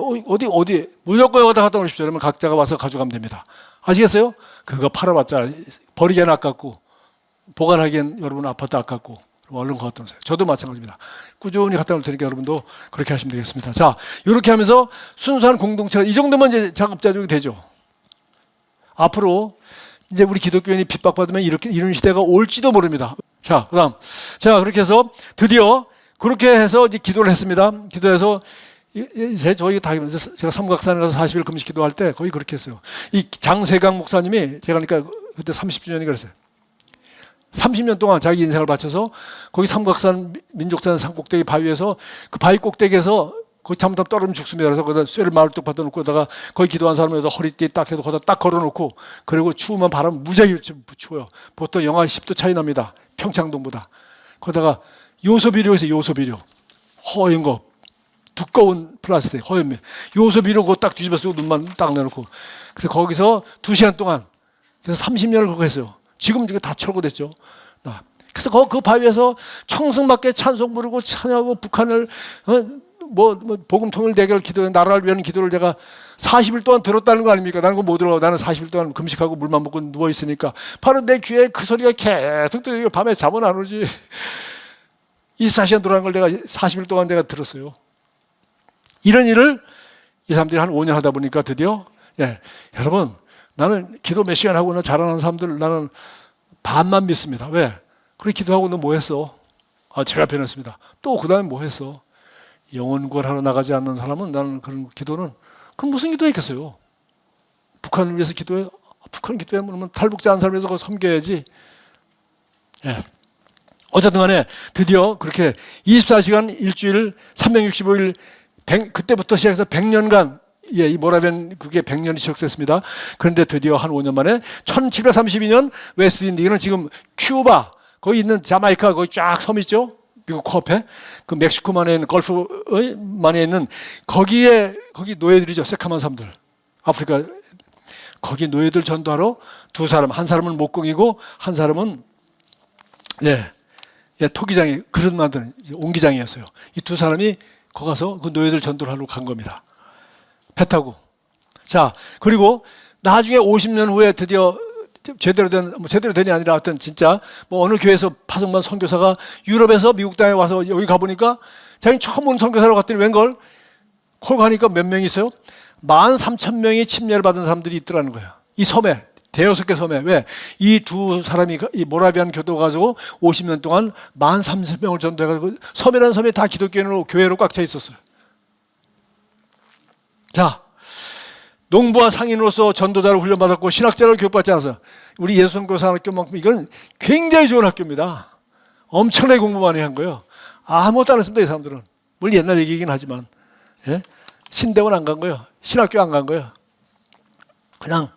무조건 여기다 갖다 놓으십시오. 여러분 각자가 와서 가져가면 됩니다. 아시겠어요? 그거 팔아봤자 버리기엔 아깝고 보관하기엔 여러분 아파트 아깝고 얼른 갖다 놓으세요. 저도 마찬가지입니다. 꾸준히 갖다 놓을 테니까 여러분도 그렇게 하시면 되겠습니다. 자, 이렇게 하면서 순수한 공동체가 이 정도면 이제 자급자족이 되죠. 앞으로 이제 우리 기독교인이 핍박받으면 이런 시대가 올지도 모릅니다. 자, 그다음 그렇게 해서 드디어 그렇게 해서 이제 기도를 했습니다. 기도해서 저희 다 제가 삼각산에 가서 40일 금식 기도할 때 거의 그렇게 했어요. 이 장세강 목사님이 제가 그러니까 그때 30주년이 그랬어요. 30년 동안 자기 인생을 바쳐서 거기 삼각산 민족산 산꼭대기 바위에서 그 바위 꼭대기에서 거기 잘못하면 떨어지면 죽습니다. 그래서 거기다 쇠를 마을뚝 받아놓고다가 거기 기도한 사람에서 허리띠 딱 해도 거기다 딱 걸어놓고 그리고 추우면 바람 무지하게 추워요. 보통 영하 10도 차이 납니다. 평창동보다. 거기다가 요소비료 있어요. 요소비료. 허연 거. 두꺼운 플라스틱 허연 요소비료 그거 딱 뒤집어 쓰고 눈만 딱 내놓고 그래서 거기서 2시간 동안 그래서 30년을 그거 했어요. 지금 이게 다 철거됐죠. 그래서 그 바위에서 청승맞게 찬송 부르고 찬양하고 북한을 복음 통일 대결 기도에 나라를 위한 기도를 제가 40일 동안 들었다는 거 아닙니까? 나는 그거 못 들어. 나는 40일 동안 금식하고 물만 먹고 누워 있으니까 바로 내 귀에 그 소리가 계속 들리고 밤에 잠은 안 오지. 24시간 돌아간 걸 내가 40일 동안 내가 들었어요. 이런 일을 이 사람들이 한 5년 하다 보니까 드디어 여러분 나는 기도 몇 시간 하고 잘하는 사람들 나는 반만 믿습니다. 왜? 그래 기도하고 너 뭐 했어? 제가 변했습니다. 또 그 다음에 뭐 했어? 영혼 구원하러 나가지 않는 사람은 나는 그런 기도는 그럼 무슨 기도했겠어요? 북한을 위해서 기도해? 북한 기도해? 그러면 탈북자 한 사람에서 그거 섬겨야지. 어쨌든 간에 드디어 그렇게 24시간 일주일 365일 그때부터 시작해서 100년간 이 모라비안 그게 100년이 지속됐습니다. 그런데 드디어 한 5년 만에 1732년 웨스트인디는 지금 큐바 거기 있는 자마이카 거기 쫙 섬 있죠. 미국 코앞에 그 멕시코만에 있는 걸프만에 있는 거기 노예들이죠. 새카만 사람들 아프리카 거기 노예들 전도하러 두 사람 한 사람은 목공이고 한 사람은 토기장이 그릇 만드는 옹기장이었어요. 이 두 사람이 거기 가서 그 노예들 전도를 하러 간 겁니다. 배 타고. 자, 그리고 나중에 50년 후에 드디어 제대로 된이 아니라 하여튼 진짜 어느 교회에서 파송만 선교사가 유럽에서 미국 땅에 와서 여기 가보니까 자기는 처음 온 선교사로 갔더니 웬걸? 거기 가니까 몇 명이 있어요? 13,000명이 침례를 받은 사람들이 있더라는 거예요. 이 섬에. 대여섯 개 섬에. 왜? 이 두 사람이 이 모라비안 교도 가지고 50년 동안 13,000명을 전도해가지고 섬이라는 섬이 다 기독교인으로 교회로 꽉 차 있었어요. 자, 농부와 상인으로서 전도자로 훈련받았고 신학자로 교육받지 않아서 우리 예수선교사학교만큼 이건 굉장히 좋은 학교입니다. 엄청나게 공부 많이 한 거예요. 아무것도 안 했습니다. 이 사람들은. 물론 옛날 얘기이긴 하지만 신대원 안 간 거예요. 신학교 안 간 거예요. 그냥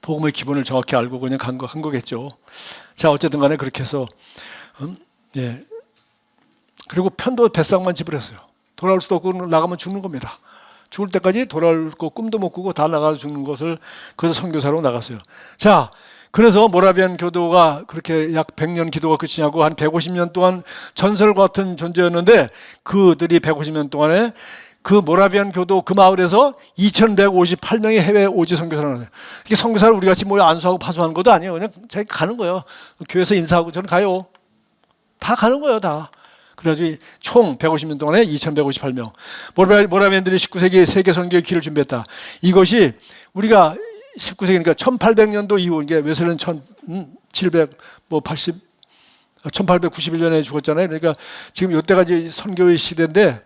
복음의 기본을 정확히 알고 그냥 한 거겠죠. 자, 어쨌든 간에 그렇게 해서 그리고 편도 배상만 지불했어요. 돌아올 수도 없고 나가면 죽는 겁니다. 죽을 때까지 돌아올 거 꿈도 못 꾸고 다 나가서 죽는 것을 그래서 선교사로 나갔어요. 자, 그래서 모라비안 교도가 그렇게 약 100년 기도가 끝이 나고 한 150년 동안 전설 같은 존재였는데 그들이 150년 동안에 그 모라비안 교도 그 마을에서 2,158명의 해외 오지 선교사를 하는 거예요. 이게 선교사를 우리 같이 모여 안수하고 파수하는 것도 아니에요. 그냥 자기 가는 거예요. 교회에서 인사하고 저는 가요. 다 가는 거예요, 다. 그래가지고 총 150년 동안에 2158명. 모라비안들이 19세기에 세계 선교의 길을 준비했다. 이것이 우리가 19세기니까 1800년도 이후, 이게 웨슬리는 1891년에 죽었잖아요. 그러니까 지금 이때까지 선교의 시대인데,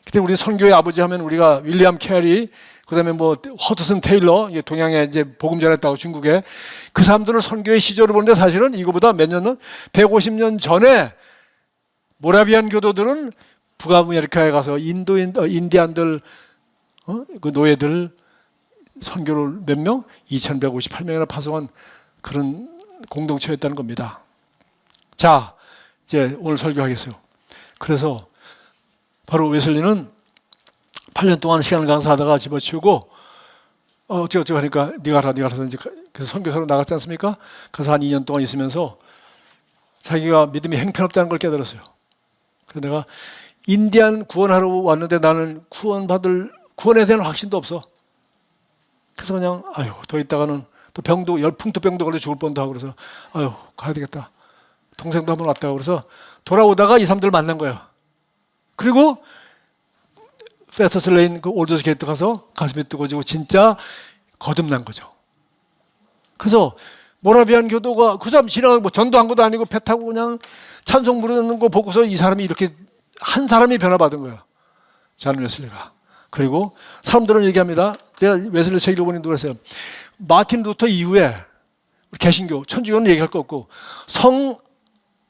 그때 우리 선교의 아버지 하면 우리가 윌리엄 캐리, 그다음에 뭐 허드슨 테일러, 동양에 이제 복음 전했다고 중국에, 그 사람들을 선교의 시절을 보는데 사실은 이거보다 몇 년은 150년 전에 모라비안 교도들은 북아메리카에 가서 인디안들, 그 노예들 선교를 몇 명? 2158명이나 파송한 그런 공동체였다는 겁니다. 자, 이제 오늘 설교하겠어요. 그래서 바로 웨슬리는 8년 동안 시간을 강사하다가 집어치우고 어쩌고 하니까 네가 알아 이제 그래서 선교사로 나갔지 않습니까? 그래서 한 2년 동안 있으면서 자기가 믿음이 형편없다는 걸 깨달았어요. 그래서 내가 인디안 구원하러 왔는데 나는 구원에 대한 확신도 없어. 그래서 그냥 더 있다가는 또 열풍토병도 걸려 죽을 뻔도 하고, 그래서 가야 되겠다. 동생도 한번 왔다고 그래서 돌아오다가 이 사람들을 만난 거예요. 그리고 페스터스 레인 그 올더스 게이트 가서 가슴이 뜨거워지고 진짜 거듭난 거죠. 그래서 모라비안 교도가 그 사람 지나가고 뭐 전도한 것도 아니고 배 타고 그냥 찬송 부르는 거 보고서 이 사람이 이렇게 한 사람이 변화받은 거예요. 존 웨슬리가. 그리고 사람들은 얘기합니다. 내가 웨슬리 책 읽어보니 누구랬어요? 마틴 루터 이후에 개신교, 천주교는 얘기할 거 없고 성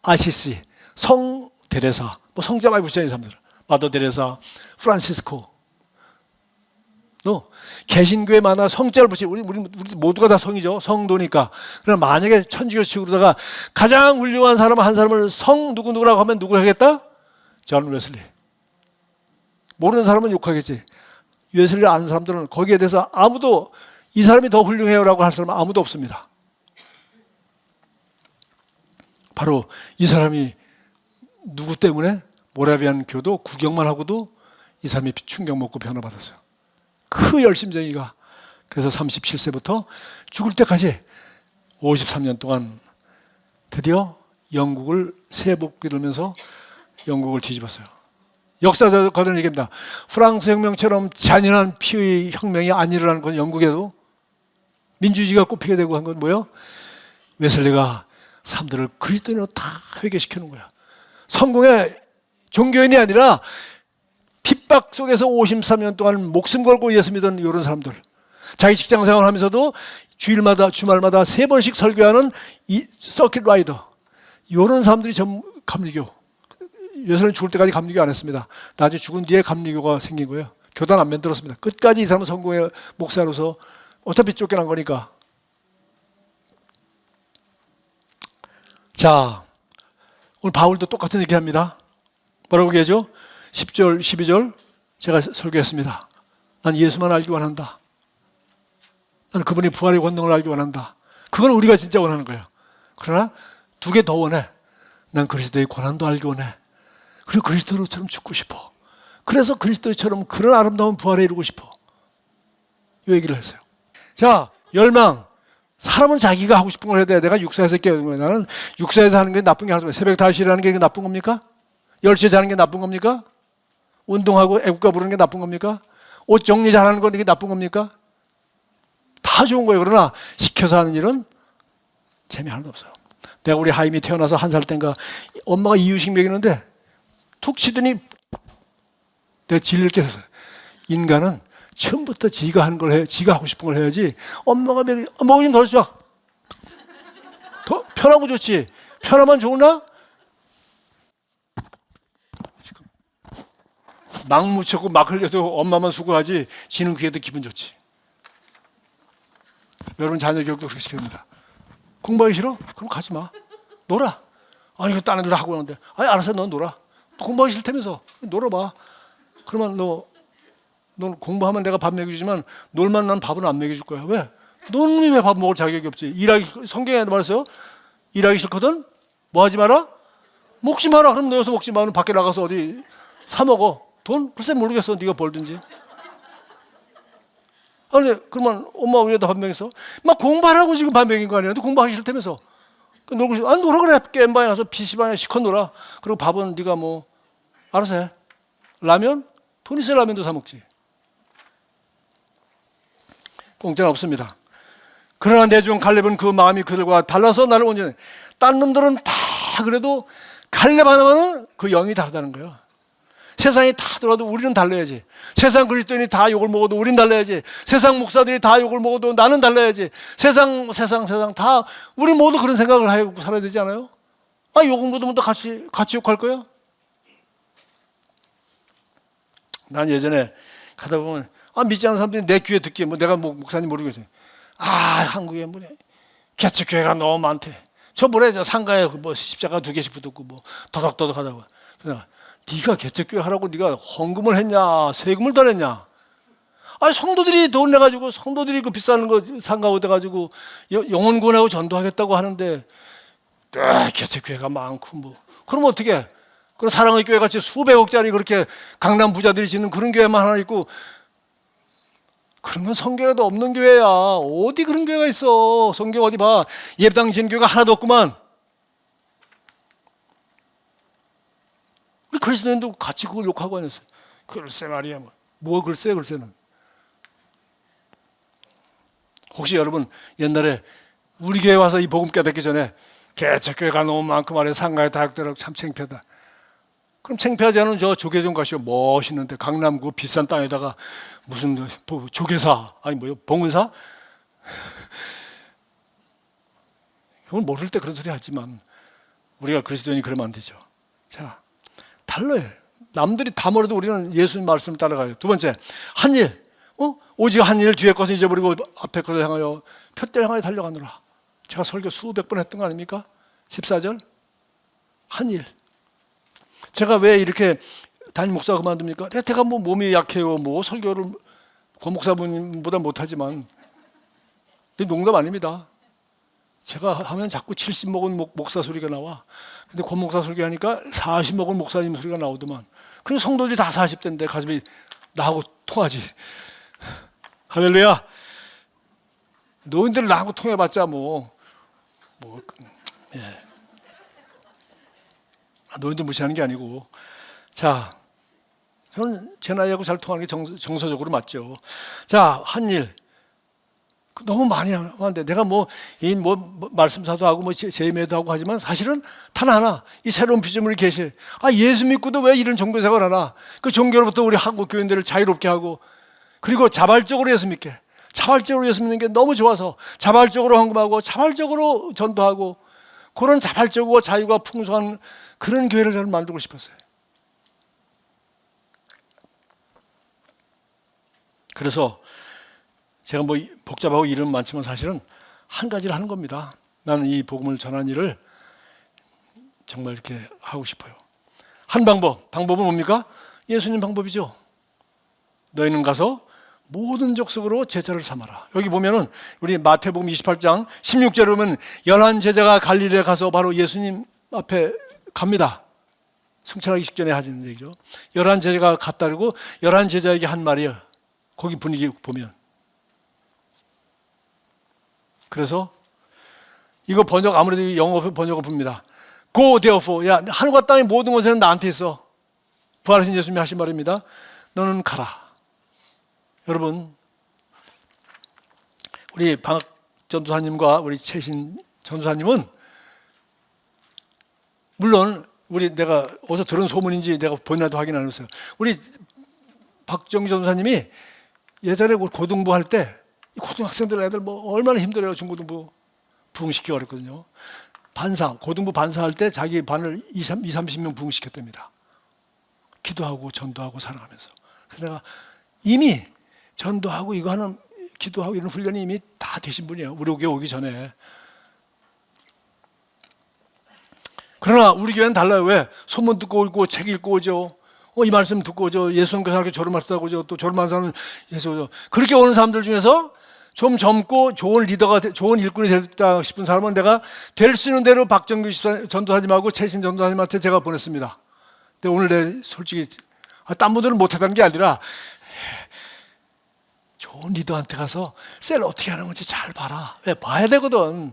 아시시, 성 데레사, 뭐 성자 많이 붙여요, 이 사람들. 마더 데레사, 프란시스코. 개신교에 많아 성자를 붙이, 우리 모두가 다 성이죠. 성도니까. 그럼 만약에 천주교 식으로다가 가장 훌륭한 사람 한 사람을 성 누구누구라고 하면 누구 하겠다? 존 웨슬리. 모르는 사람은 욕하겠지. 웨슬리를 아는 사람들은 거기에 대해서 아무도 이 사람이 더 훌륭해요라고 할 사람은 아무도 없습니다. 바로 이 사람이 누구 때문에? 모라비안 교도 구경만 하고도 이 사람이 충격 먹고 변화받았어요. 그 열심쟁이가. 그래서 37세부터 죽을 때까지 53년 동안 드디어 영국을 세복이르면서 영국을 뒤집었어요. 역사가들은 얘기합니다. 프랑스 혁명처럼 잔인한 피의 혁명이 안 일어나는 건 영국에도 민주주의가 꽃피게 되고 한 건 뭐예요? 웨슬리가 사람들을 그리스도인으로 다 회개시키는 거야. 성공의 종교인이 아니라 핍박 속에서 53년 동안 목숨 걸고 예수 믿은 이런 사람들. 자기 직장 생활하면서도 주말마다 3번씩 설교하는 이 서킷 라이더. 이런 사람들이 전 감리교. 웨슬리는 죽을 때까지 감리교 안 했습니다. 나중에 죽은 뒤에 감리교가 생긴 거예요. 교단 안 만들었습니다. 끝까지 이 사람은 성공의 목사로서 어차피 쫓겨난 거니까. 자, 오늘 바울도 똑같은 얘기 합니다. 뭐라고 얘기하죠? 10절, 12절 제가 설교했습니다. 난 예수만 알기 원한다. 나는 그분이 부활의 권능을 알기 원한다. 그건 우리가 진짜 원하는 거예요. 그러나 두 개 더 원해. 난 그리스도의 고난도 알기 원해. 그리고 그리스도처럼 죽고 싶어. 그래서 그리스도처럼 그런 아름다운 부활에 이루고 싶어. 이 얘기를 했어요. 자, 열망. 사람은 자기가 하고 싶은 걸 해야 돼. 내가 육사에서 깨우는 거예요. 나는 육사에서 하는 게 나쁜 게 하나도. 새벽 5시에 하는 게 나쁜 겁니까? 10시에 자는 게 나쁜 겁니까? 운동하고 애국가 부르는 게 나쁜 겁니까? 옷 정리 잘하는 건 이게 나쁜 겁니까? 다 좋은 거예요. 그러나 시켜서 하는 일은 재미 하나도 없어요. 내가 우리 하임이 태어나서 1살 땐가 엄마가 이유식 먹이는데 툭 치더니 내가 질릴 게 없어요. 인간은 처음부터 지가 하는 걸 해, 지가 하고 싶은 걸 해야지. 엄마가 먹이면 더 좋아. 더 편하고 좋지. 편하면 좋으나? 막 묻혀고 막 흘려도 엄마만 수고하지. 지는 그게 더 기분 좋지. 여러분 자녀 교육도 그렇게 시킵니다. 공부하기 싫어? 그럼 가지 마. 놀아. 아니, 딴 애들 다 하고 있는데. 아니, 알았어, 넌 놀아. 공부하기 싫다면서. 놀아봐. 그러면 너 공부하면 내가 밥 먹여주지만 놀면 난 밥은 안 먹여줄 거야. 왜? 너는 왜 밥 먹을 자격이 없지? 성경에 말했어요. 일하기 싫거든? 뭐 하지 마라? 먹지 마라. 그럼 너 여기서 먹지 마. 밖에 나가서 어디 사 먹어. 돈? 글쎄 모르겠어. 네가 벌든지. 아니, 그러면 엄마 위에다 밥 먹였어? 막 공부하라고 지금 밥 먹인 거 아니야? 공부하기 싫다면서. 놀고 싶어. 놀아 그래. 겜방에 가서 PC방에 시컷 놀아. 그리고 밥은 네가 뭐 알아서 해. 라면? 돈 있어야 라면도 사 먹지. 공짜는 없습니다. 그러나 내중 갈렙은 그 마음이 그들과 달라서 나를 온전해. 딴 놈들은 다 그래도 갈렙 하나만은 그 영이 다르다는 거예요. 세상이 다 돌아도 우리는 달라야지. 세상 그리스도인이 다 욕을 먹어도 우린 달라야지. 세상 목사들이 다 욕을 먹어도 나는 달라야지. 세상 다 우리 모두 그런 생각을 하고 살아야 되지 않아요? 아, 욕을 먹으면 또 같이 욕할 거야? 난 예전에 가다 보면 믿지 않는 사람들이 내 귀에 듣기에 내가 목사님 모르겠어요. 한국에 개척교회가 너무 많대. 저 상가에 십자가 2개씩 붙었고 더덕더덕 하다가 그냥 네가 개척교회 하라고 네가 헌금을 했냐 세금을 더 냈냐? 성도들이 돈 내가지고 성도들이 그 비싼 거 상가 얻어가지고 영혼 구원하고 전도하겠다고 하는데 개척교회가 많고 그럼 어떻게? 그럼 사랑의 교회 같이 수백억짜리 그렇게 강남 부자들이 짓는 그런 교회만 하나 있고 그런 건 성경에도 없는 교회야. 어디 그런 교회가 있어? 성경 어디 봐. 예배당신 교회가 하나도 없구만. 우리 그리스도인도 같이 그걸 욕하고 다녔어요. 글쎄 말이야. 글쎄는. 혹시 여러분 옛날에 우리 교회 와서 이 복음 깨닫기 전에 개척교회가 너무 많고 말이야 상가에 다육들하고 참 창피하다. 그럼 창피하지 않은 저 조계종 가시오. 멋있는데 강남 그 비싼 땅에다가 무슨 조계사 봉은사? 그건 모를 때 그런 소리 하지만 우리가 그리스도인이 그러면 안 되죠. 자, 달라요. 남들이 다 모르도 우리는 예수님 말씀을 따라가요. 두 번째, 한일. 오직 한일 뒤에 것을 잊어버리고 앞에 것을 향하여 표대를 향하여 달려가느라. 제가 설교 수백 번 했던 거 아닙니까? 14절. 한일. 제가 왜 이렇게 담임 목사 그만둡니까? 제가 몸이 약해요. 설교를 권 목사분보다 못하지만 농담 아닙니다. 제가 하면 자꾸 70 먹은 목사 소리가 나와. 근데 권 목사 설교하니까 40 먹은 목사님 소리가 나오더만. 그리고 성도들이 다 40대인데 가슴이 나하고 통하지. 할렐루야. 노인들 나하고 통해봤자 예. 노인들 무시하는 게 아니고, 자, 저는 제 나이하고 잘 통하는 게 정서적으로 맞죠. 자, 한일 너무 많이 하는데 내가 말씀사도 하고 제임회도 하고 하지만 사실은 단 하나 이 새로운 피조물이 계시. 예수 믿고도 왜 이런 종교생활 하나? 그 종교로부터 우리 한국 교인들을 자유롭게 하고 그리고 자발적으로 예수 믿게. 자발적으로 예수 믿는 게 너무 좋아서 자발적으로 헌금하고 자발적으로 전도하고 그런 자발적이고 자유가 풍성한 그런 교회를 저는 만들고 싶었어요. 그래서 제가 복잡하고 이름 많지만 사실은 한 가지를 하는 겁니다. 나는 이 복음을 전하는 일을 정말 이렇게 하고 싶어요. 한 방법은 뭡니까? 예수님 방법이죠. 너희는 가서 모든 족속으로 제자를 삼아라. 여기 보면은 우리 마태복음 28장 16절에 보면 11제자가 갈릴리에 가서 바로 예수님 앞에 갑니다. 승천하기 직전에 하는 얘기죠. 11제자가 갔다 그러고 11제자에게 한 말이에요. 거기 분위기 보면. 그래서 이거 아무래도 영어 번역을 봅니다. Go therefore. 야, 하늘과 땅의 모든 것에는 나한테 있어. 부활하신 예수님이 하신 말입니다. 너는 가라. 여러분, 우리 박 전도사님과 우리 최신 전도사님은 물론 내가 어디서 들은 소문인지 내가 본인도 확인 안 했어요. 우리 박정기 전도사님이 예전에 고등부 할 때 고등학생들 애들 얼마나 힘들어요. 중고등부 부흥시키기 어렵거든요. 고등부 반사할 때 자기 반을 30명 부흥시켰답니다. 기도하고 전도하고 사랑하면서. 그래서 내가 이미 전도하고 이거 하는 기도하고 이런 훈련이 이미 다 되신 분이에요. 우리 교회 오기 전에. 그러나 우리 교회는 달라요. 왜? 소문 듣고 오고 책 읽고 오죠. 이 말씀 듣고 오죠. 예수님께서 이렇게 졸음하셨다고 오죠. 또 졸음한 사람은 예수 오죠. 그렇게 오는 사람들 중에서 좀 젊고 좋은 리더가 좋은 일꾼이 됐다 싶은 사람은 내가 될 수 있는 대로 박정규 전도사님하고 최신 전도사님한테 제가 보냈습니다. 근데 오늘 솔직히 딴 분들은 못하다는 게 아니라 좋은 리더한테 가서 셀 어떻게 하는 건지 잘 봐라. 왜? 봐야 되거든.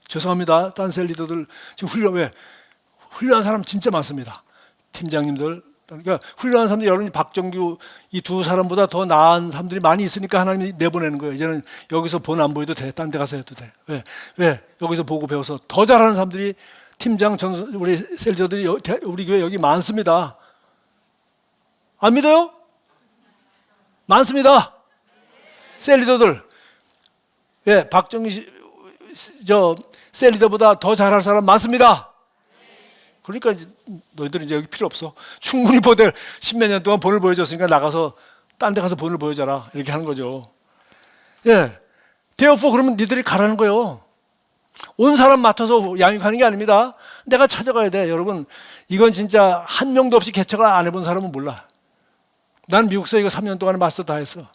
죄송합니다. 딴 셀 리더들 지금 훈련한 사람 진짜 많습니다. 팀장님들, 그러니까 훌륭한 사람들, 여러분이 박정규 이 두 사람보다 더 나은 사람들이 많이 있으니까 하나님이 내보내는 거예요. 이제는 여기서 본 안 보여도 돼. 딴 데 가서 해도 돼. 왜? 여기서 보고 배워서 더 잘하는 사람들이 팀장, 우리 셀리더들이 우리 교회 여기 많습니다. 안 믿어요? 많습니다. 셀리더들. 박정희 셀리더보다 더 잘할 사람 많습니다. 그러니까 이제 너희들은 이제 여기 필요 없어. 충분히 모델 10몇 년 동안 본을 보여줬으니까 나가서 딴 데 가서 본을 보여줘라. 이렇게 하는 거죠. therefore 그러면 니들이 가라는 거예요. 온 사람 맡아서 양육하는 게 아닙니다. 내가 찾아가야 돼. 여러분, 이건 진짜 한 명도 없이 개척을 안 해본 사람은 몰라. 난 미국서 이거 3년 동안에 마스터 다 했어.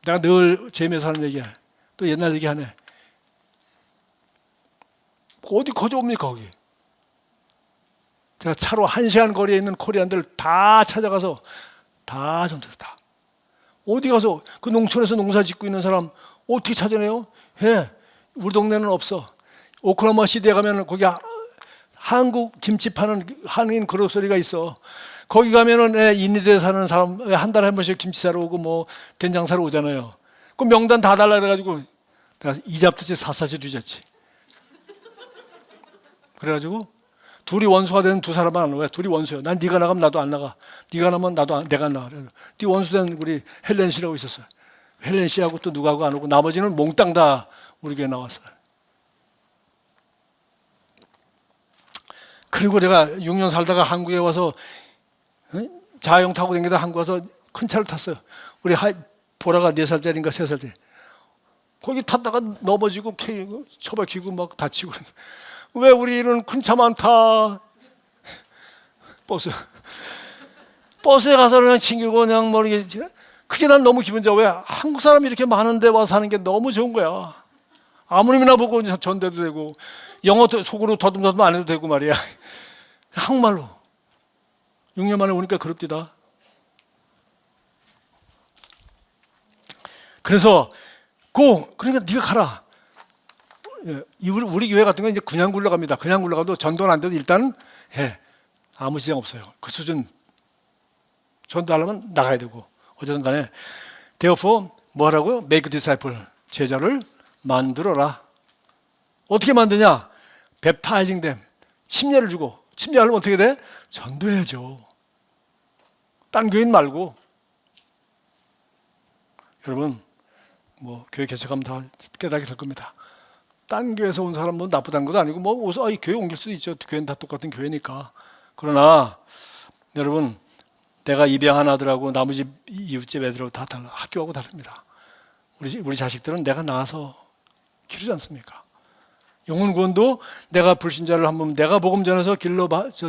내가 늘 재미에서 하는 얘기야. 또 옛날 얘기하네. 어디 거저옵니까 거기. 제가 차로 1시간 거리에 있는 코리안들 다 찾아가서 다 전도했어. 다. 어디 가서 그 농촌에서 농사 짓고 있는 사람 어떻게 찾아내요? 우리 동네는 없어. 오클라호마 시티에 가면 거기 한국 김치 파는 한인 그로서리가 있어. 거기 가면은 인니드에 사는 사람 한 달에 한 번씩 김치 사러 오고 뭐 된장 사러 오잖아요. 그 명단 다 달라 그래가지고 내가 이잡듯이 사사지 뒤졌지. 그래가지고 둘이 원수가 되는 두 사람만 안 와. 둘이 원수야. 난 네가 나가면 나도 안 나가. 네가 나면 내가 안 나가. 네 원수된 우리 헬렌 씨라고 있었어요. 헬렌 씨하고 또 누가하고 안 오고 나머지는 몽땅 다 우리 교회 나왔어요. 그리고 제가 6년 살다가 한국에 와서 자영 타고 다니다 한국 와서 큰 차를 탔어요. 우리 보라가 4살짜리인가 3살짜리. 거기 탔다가 넘어지고 처박히고 막 다치고. 왜 우리는 큰 차만 타? 버스에 가서 그냥 챙기고 그냥 모르겠지. 그게 난 너무 기분 좋아. 왜? 한국 사람이 이렇게 많은데 와서 사는 게 너무 좋은 거야. 아무리나 보고 전대도 되고 영어 속으로 더듬더듬 안 해도 되고 말이야. 한국말로. 6년 만에 오니까 그럽디다. 그래서 그러니까 네가 가라. 우리 교회 같은 건 이제 그냥 굴러갑니다. 그냥 굴러가도 전도는 안 돼도 일단은 아무 지장 없어요. 그 수준. 전도하려면 나가야 되고. 어쨌든 간에 therefore 뭐 하라고요? make disciple. 제자를 만들어라. 어떻게 만드냐? baptizing them. 침례를 주고. 침례하려면 어떻게 돼? 전도해야죠. 딴 교인 말고. 여러분, 뭐 교회 개척하면 다 깨닫게 될 겁니다. 딴 교회에서 온 사람은 나쁘다는 것도 아니고 이 교회 옮길 수도 있죠. 교회는 다 똑같은 교회니까. 그러나 여러분, 내가 입양한 아들하고 나머지 이웃집 애들하고 다 달라. 학교하고 다릅니다. 우리 자식들은 내가 낳아서 기르지 않습니까? 영혼 구원도 내가 불신자를 한번 내가 복음 전해서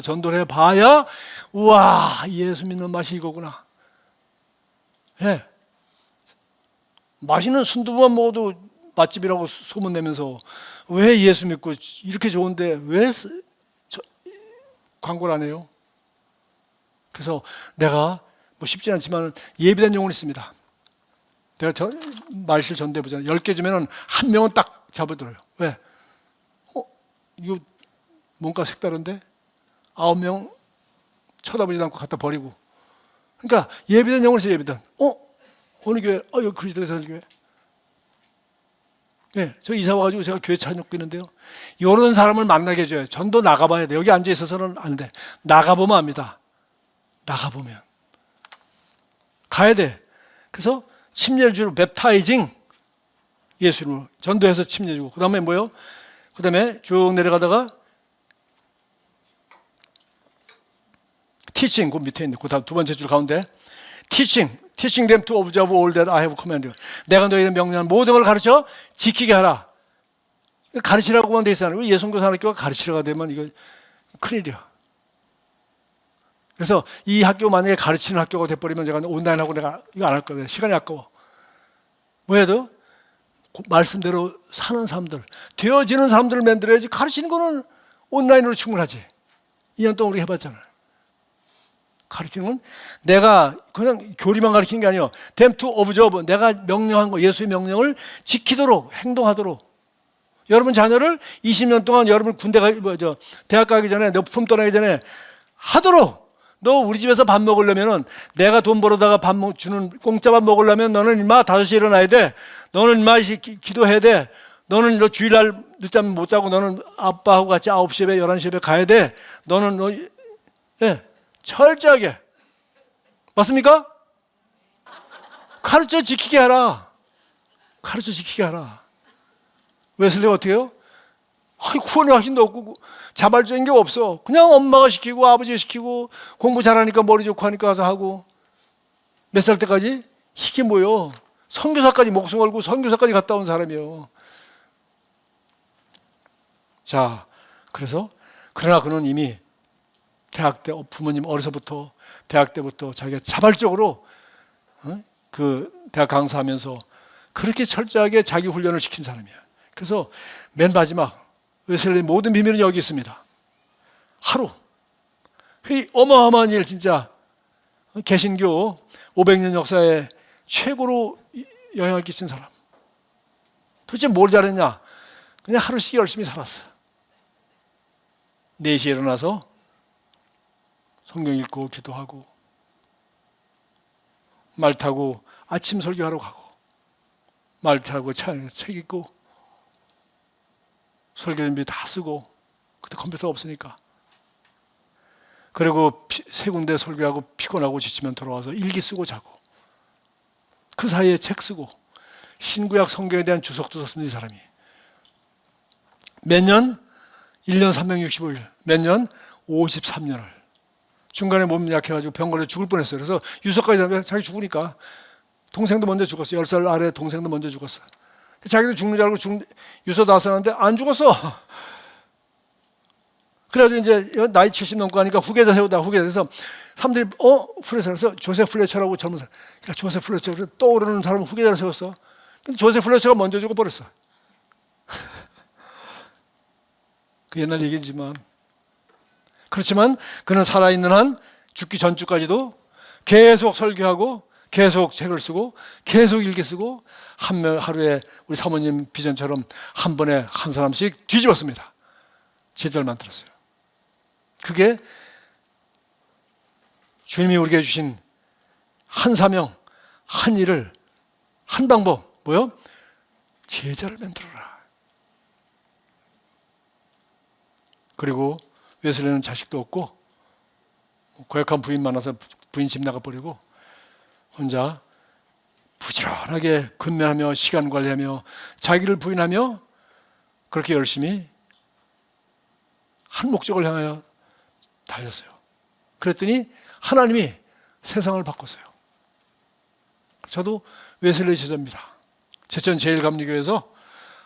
전도를 해봐야 우와, 예수 믿는 맛이 이거구나. 맛있는 순두부만 먹어도 맛집이라고 소문내면서 왜 예수 믿고 이렇게 좋은데 왜 광고를 안 해요? 그래서 내가 쉽지 않지만 예비된 영혼이 있습니다. 내가 말실 전도해보잖아요. 10개 주면 한 명은 딱 잡아들어요. 왜? 이거 뭔가 색다른데? 9명 쳐다보지도 않고 갖다 버리고. 그러니까 예비된 영혼이 있어요. 예비된. 어느 교회? 여기 그리스도의 사랑교회. 저 이사 와가지고 제가 교회 찾고 있는데요. 이런 사람을 만나게 해줘요. 전도 나가봐야 돼. 여기 앉아 있어서는 안 돼. 나가보면 압니다. 나가보면. 가야 돼. 그래서 침례를 주로 웹타이징 예수 이름으로 전도해서 침례 주고. 그 다음에 뭐요? 그 다음에 쭉 내려가다가 teaching, 그 밑에 있는 그 다음 두 번째 줄 가운데 teaching them to observe all that I have commanded. 내가 너희를 명령한 모든 걸 가르쳐 지키게 하라. 가르치라고만 돼 있어요. 예수교사학교가 가르치려가 되면 이거 큰일이야. 그래서 이 학교 만약에 가르치는 학교가 돼버리면 제가 온라인하고 내가 이거 안 할 거예요. 시간이 아까워. 뭐해도 말씀대로 사는 사람들, 되어지는 사람들을 만들어야지. 가르치는 거는 온라인으로 충분하지. 2년 동안 우리 해봤잖아요. 가르치는 건 내가 그냥 교리만 가르치는 게 아니에요. them to observe. 내가 명령한 거, 예수의 명령을 지키도록, 행동하도록. 여러분 자녀를 20년 동안 여러분 대학 가기 전에, 너 품 떠나기 전에 하도록 너 우리 집에서 밥 먹으려면은 내가 돈 벌어다가 주는 공짜밥 먹으려면 너는 인마 5시에 일어나야 돼. 너는 인마 기도해야 돼. 너는 너 주일날 늦잠 못 자고 너는 아빠하고 같이 9시에 11시에 가야 돼. 너는 철저하게. 맞습니까? 가르쳐 지키게 하라. 가르쳐 지키게 하라. 웨슬리가 어떻게 해요? 구원의 확신도 없고 자발적인 게 없어. 그냥 엄마가 시키고 아버지가 시키고 공부 잘하니까 머리 좋고 하니까 가서 하고. 몇 살 때까지? 이게 뭐요? 선교사까지 목숨 걸고 선교사까지 갔다 온 사람이요. 자, 그러나 그는 이미 대학 때 부모님 어려서부터 대학 때부터 자기가 자발적으로 그 대학 강사하면서 그렇게 철저하게 자기 훈련을 시킨 사람이야. 그래서 맨 마지막 웨슬리의 모든 비밀은 여기 있습니다. 하루 이 어마어마한 일, 진짜 개신교 500년 역사에 최고로 영향을 끼친 사람. 도대체 뭘 잘했냐? 그냥 하루씩 열심히 살았어요. 4시에 일어나서 성경 읽고 기도하고 말 타고 아침 설교하러 가고 말 타고 책 읽고 설교 준비 다 쓰고, 그때 컴퓨터 없으니까. 그리고 3군데 설교하고 피곤하고 지치면 돌아와서 일기 쓰고 자고, 그 사이에 책 쓰고 신구약 성경에 대한 주석도 썼습니다. 이 사람이 몇 년? 1년 365일, 몇 년? 53년을. 중간에 몸 약해가지고 병 걸려 죽을 뻔했어요. 그래서 유서까지 하면 자기 죽으니까 동생도 먼저 죽었어요. 10살 아래 동생도 먼저 죽었어요. 자기도 죽는 줄 알고 유서 다 써놨는데 안 죽었어. 그래가지고 이제 나이 70 넘고 하니까 후계자 세우다. 후계자에서 사람들이 플레처라서 조셉 플레처라고 젊은 사람, 야, 조셉 플레처 떠오르는 사람 후계자를 세웠어. 근데 조셉 플레처가 먼저 죽어버렸어. 그 옛날 얘기지만, 그렇지만 그는 살아있는 한 죽기 전주까지도 계속 설교하고 계속 책을 쓰고 계속 일기 쓰고 하루에 우리 사모님 비전처럼 한 번에 한 사람씩 뒤집었습니다. 제자를 만들었어요. 그게 주님이 우리에게 주신 한 사명, 한 일을, 한 방법, 뭐요? 제자를 만들어라. 그리고 웨슬리는 자식도 없고 고약한 부인 만나서 부인 집 나가버리고 혼자 부지런하게 근면하며 시간 관리하며 자기를 부인하며 그렇게 열심히 한 목적을 향하여 달렸어요. 그랬더니 하나님이 세상을 바꿨어요. 저도 웨슬리 제자입니다. 제천 제일감리교회에서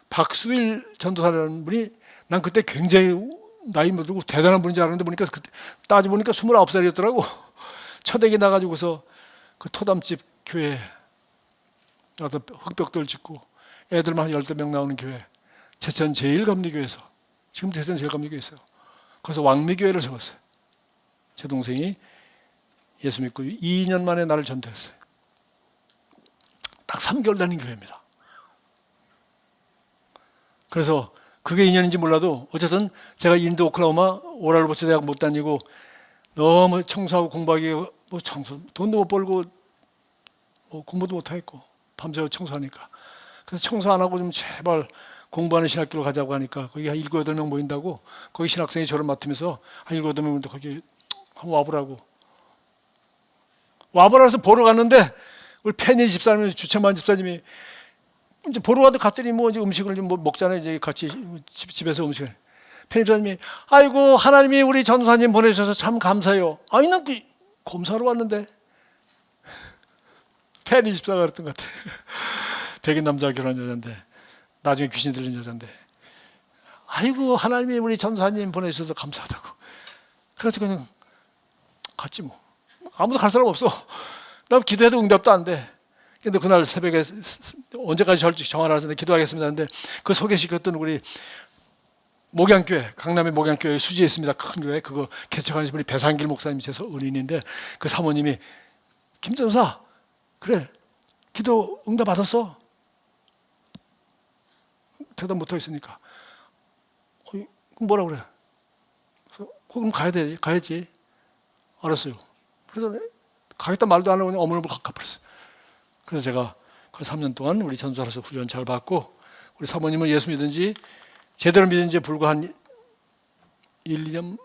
박수일 전도사라는 분이, 난 그때 굉장히 나이 들고 대단한 분인 줄 알았는데 보니까 그때 따져보니까 29살이었더라고. 초대기 나가지고서 그 토담집 교회에 와서 흑벽돌 짓고 애들만 한 10명 나오는 교회, 제천 제일감리교회에서, 지금 제천 제일감리교회 있어요. 거기서 왕미교회를 세웠어요. 제 동생이 예수 믿고 2년 만에 나를 전도했어요. 딱 3개월 다닌 교회입니다. 그래서 그게 인연인지 몰라도 어쨌든 제가 인도 오클라호마 오랄로버스 대학 못 다니고 너무 청소하고 공부하기 돈도 못 벌고 공부도 못 하겠고 밤새 청소하니까, 그래서 청소 안 하고 좀 제발 공부하는 신학교로 가자고 하니까 거기 한 7, 8명 모인다고, 거기 신학생이 저를 맡으면서 한 7, 8명 모인다 거기 한번 와보라고 해서 보러 갔는데 우리 팬이 집사님이, 주채만 집사님이 이제 보러 갔더니 뭐 이제 음식을 좀 먹잖아요. 이제 같이 집에서 음식을. 팬 집사님이 아이고 하나님이 우리 전도사님 보내주셔서 참 감사해요. 아니 난 그 검사로 왔는데. 팬이 집사가 그랬던 것 같아. 백인 남자가 결혼한 여자인데 나중에 귀신 들린 여자인데, 아이고 하나님이 우리 전도사님 보내주셔서 감사하다고. 그래서 그냥 갔지 뭐. 아무도 갈 사람 없어. 나 기도해도 응답도 안 돼. 근데 그날 새벽에 언제까지 정하라 해서 기도하겠습니다 했는데, 그 소개시켰던 우리 목양교회, 강남의 목양교회 수지에 있습니다. 큰 교회. 그거 개척하신 분이 배상길 목사님이 제 은인인데, 그 사모님이 김 전사, 그래 기도 응답 받았어? 대답 못 하겠으니까 그럼 뭐라 그래? 그럼 가야지. 알았어요. 그래서 가겠다 말도 안 하고 그냥 어머님을 갚아버렸어요. 그래서 제가 그 3년 동안 우리 전도사로서 훈련 잘 받고, 우리 사모님은 예수 믿은 지 제대로 믿은 지 불과 한 1, 2년,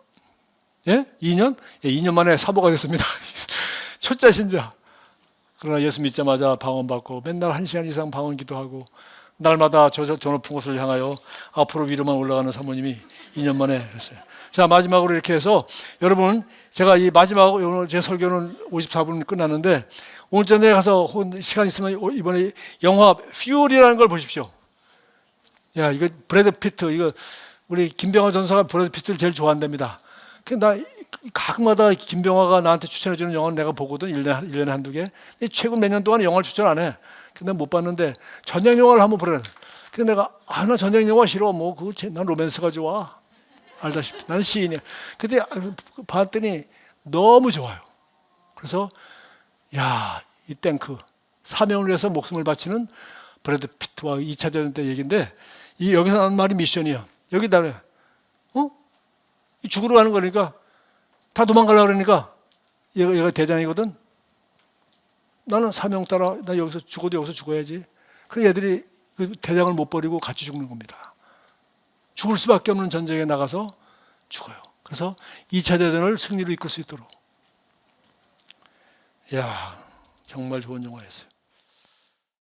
예? 2년? 예, 2년 만에 사모가 됐습니다. 초짜 신자. 그러나 예수 믿자마자 방언 받고 맨날 1시간 이상 방언 기도하고 날마다 저 높은 곳을 향하여 앞으로 위로만 올라가는 사모님이 2년 만에 그랬어요. 자, 마지막으로 이렇게 해서 여러분, 제가 이 마지막 오늘 제 설교는 54분 끝났는데, 오늘 저녁에 가서 시간 있으면 이번에 영화 퓨리라는 걸 보십시오. 야, 이거 브래드 피트, 이거 우리 김병화 전사가 브래드 피트를 제일 좋아한답니다. 나 가끔마다 김병화가 나한테 추천해주는 영화는 내가 보거든. 1년에 한두 개. 최근 몇 년 동안 영화를 추천 안 해. 근데 못 봤는데 전쟁 영화를 한번 보래. 근데 내가 나 전쟁 영화 싫어. 난 로맨스가 좋아. 알다시피 난 시인이야. 근데 봤더니 너무 좋아요. 그래서 이 탱크 사명을 위해서 목숨을 바치는 브래드 피트와 2차 대전 때 얘기인데, 여기서 나는 말이 미션이야. 여기다 그래. 죽으러 가는 거니까 다 도망가려고 그러니까 얘가 대장이거든. 나는 사명 따라 나 여기서 죽어도 여기서 죽어야지. 그래서 얘들이 그 대장을 못 버리고 같이 죽는 겁니다. 죽을 수밖에 없는 전쟁에 나가서 죽어요. 그래서 2차 대전을 승리로 이끌 수 있도록. 정말 좋은 영화였어요.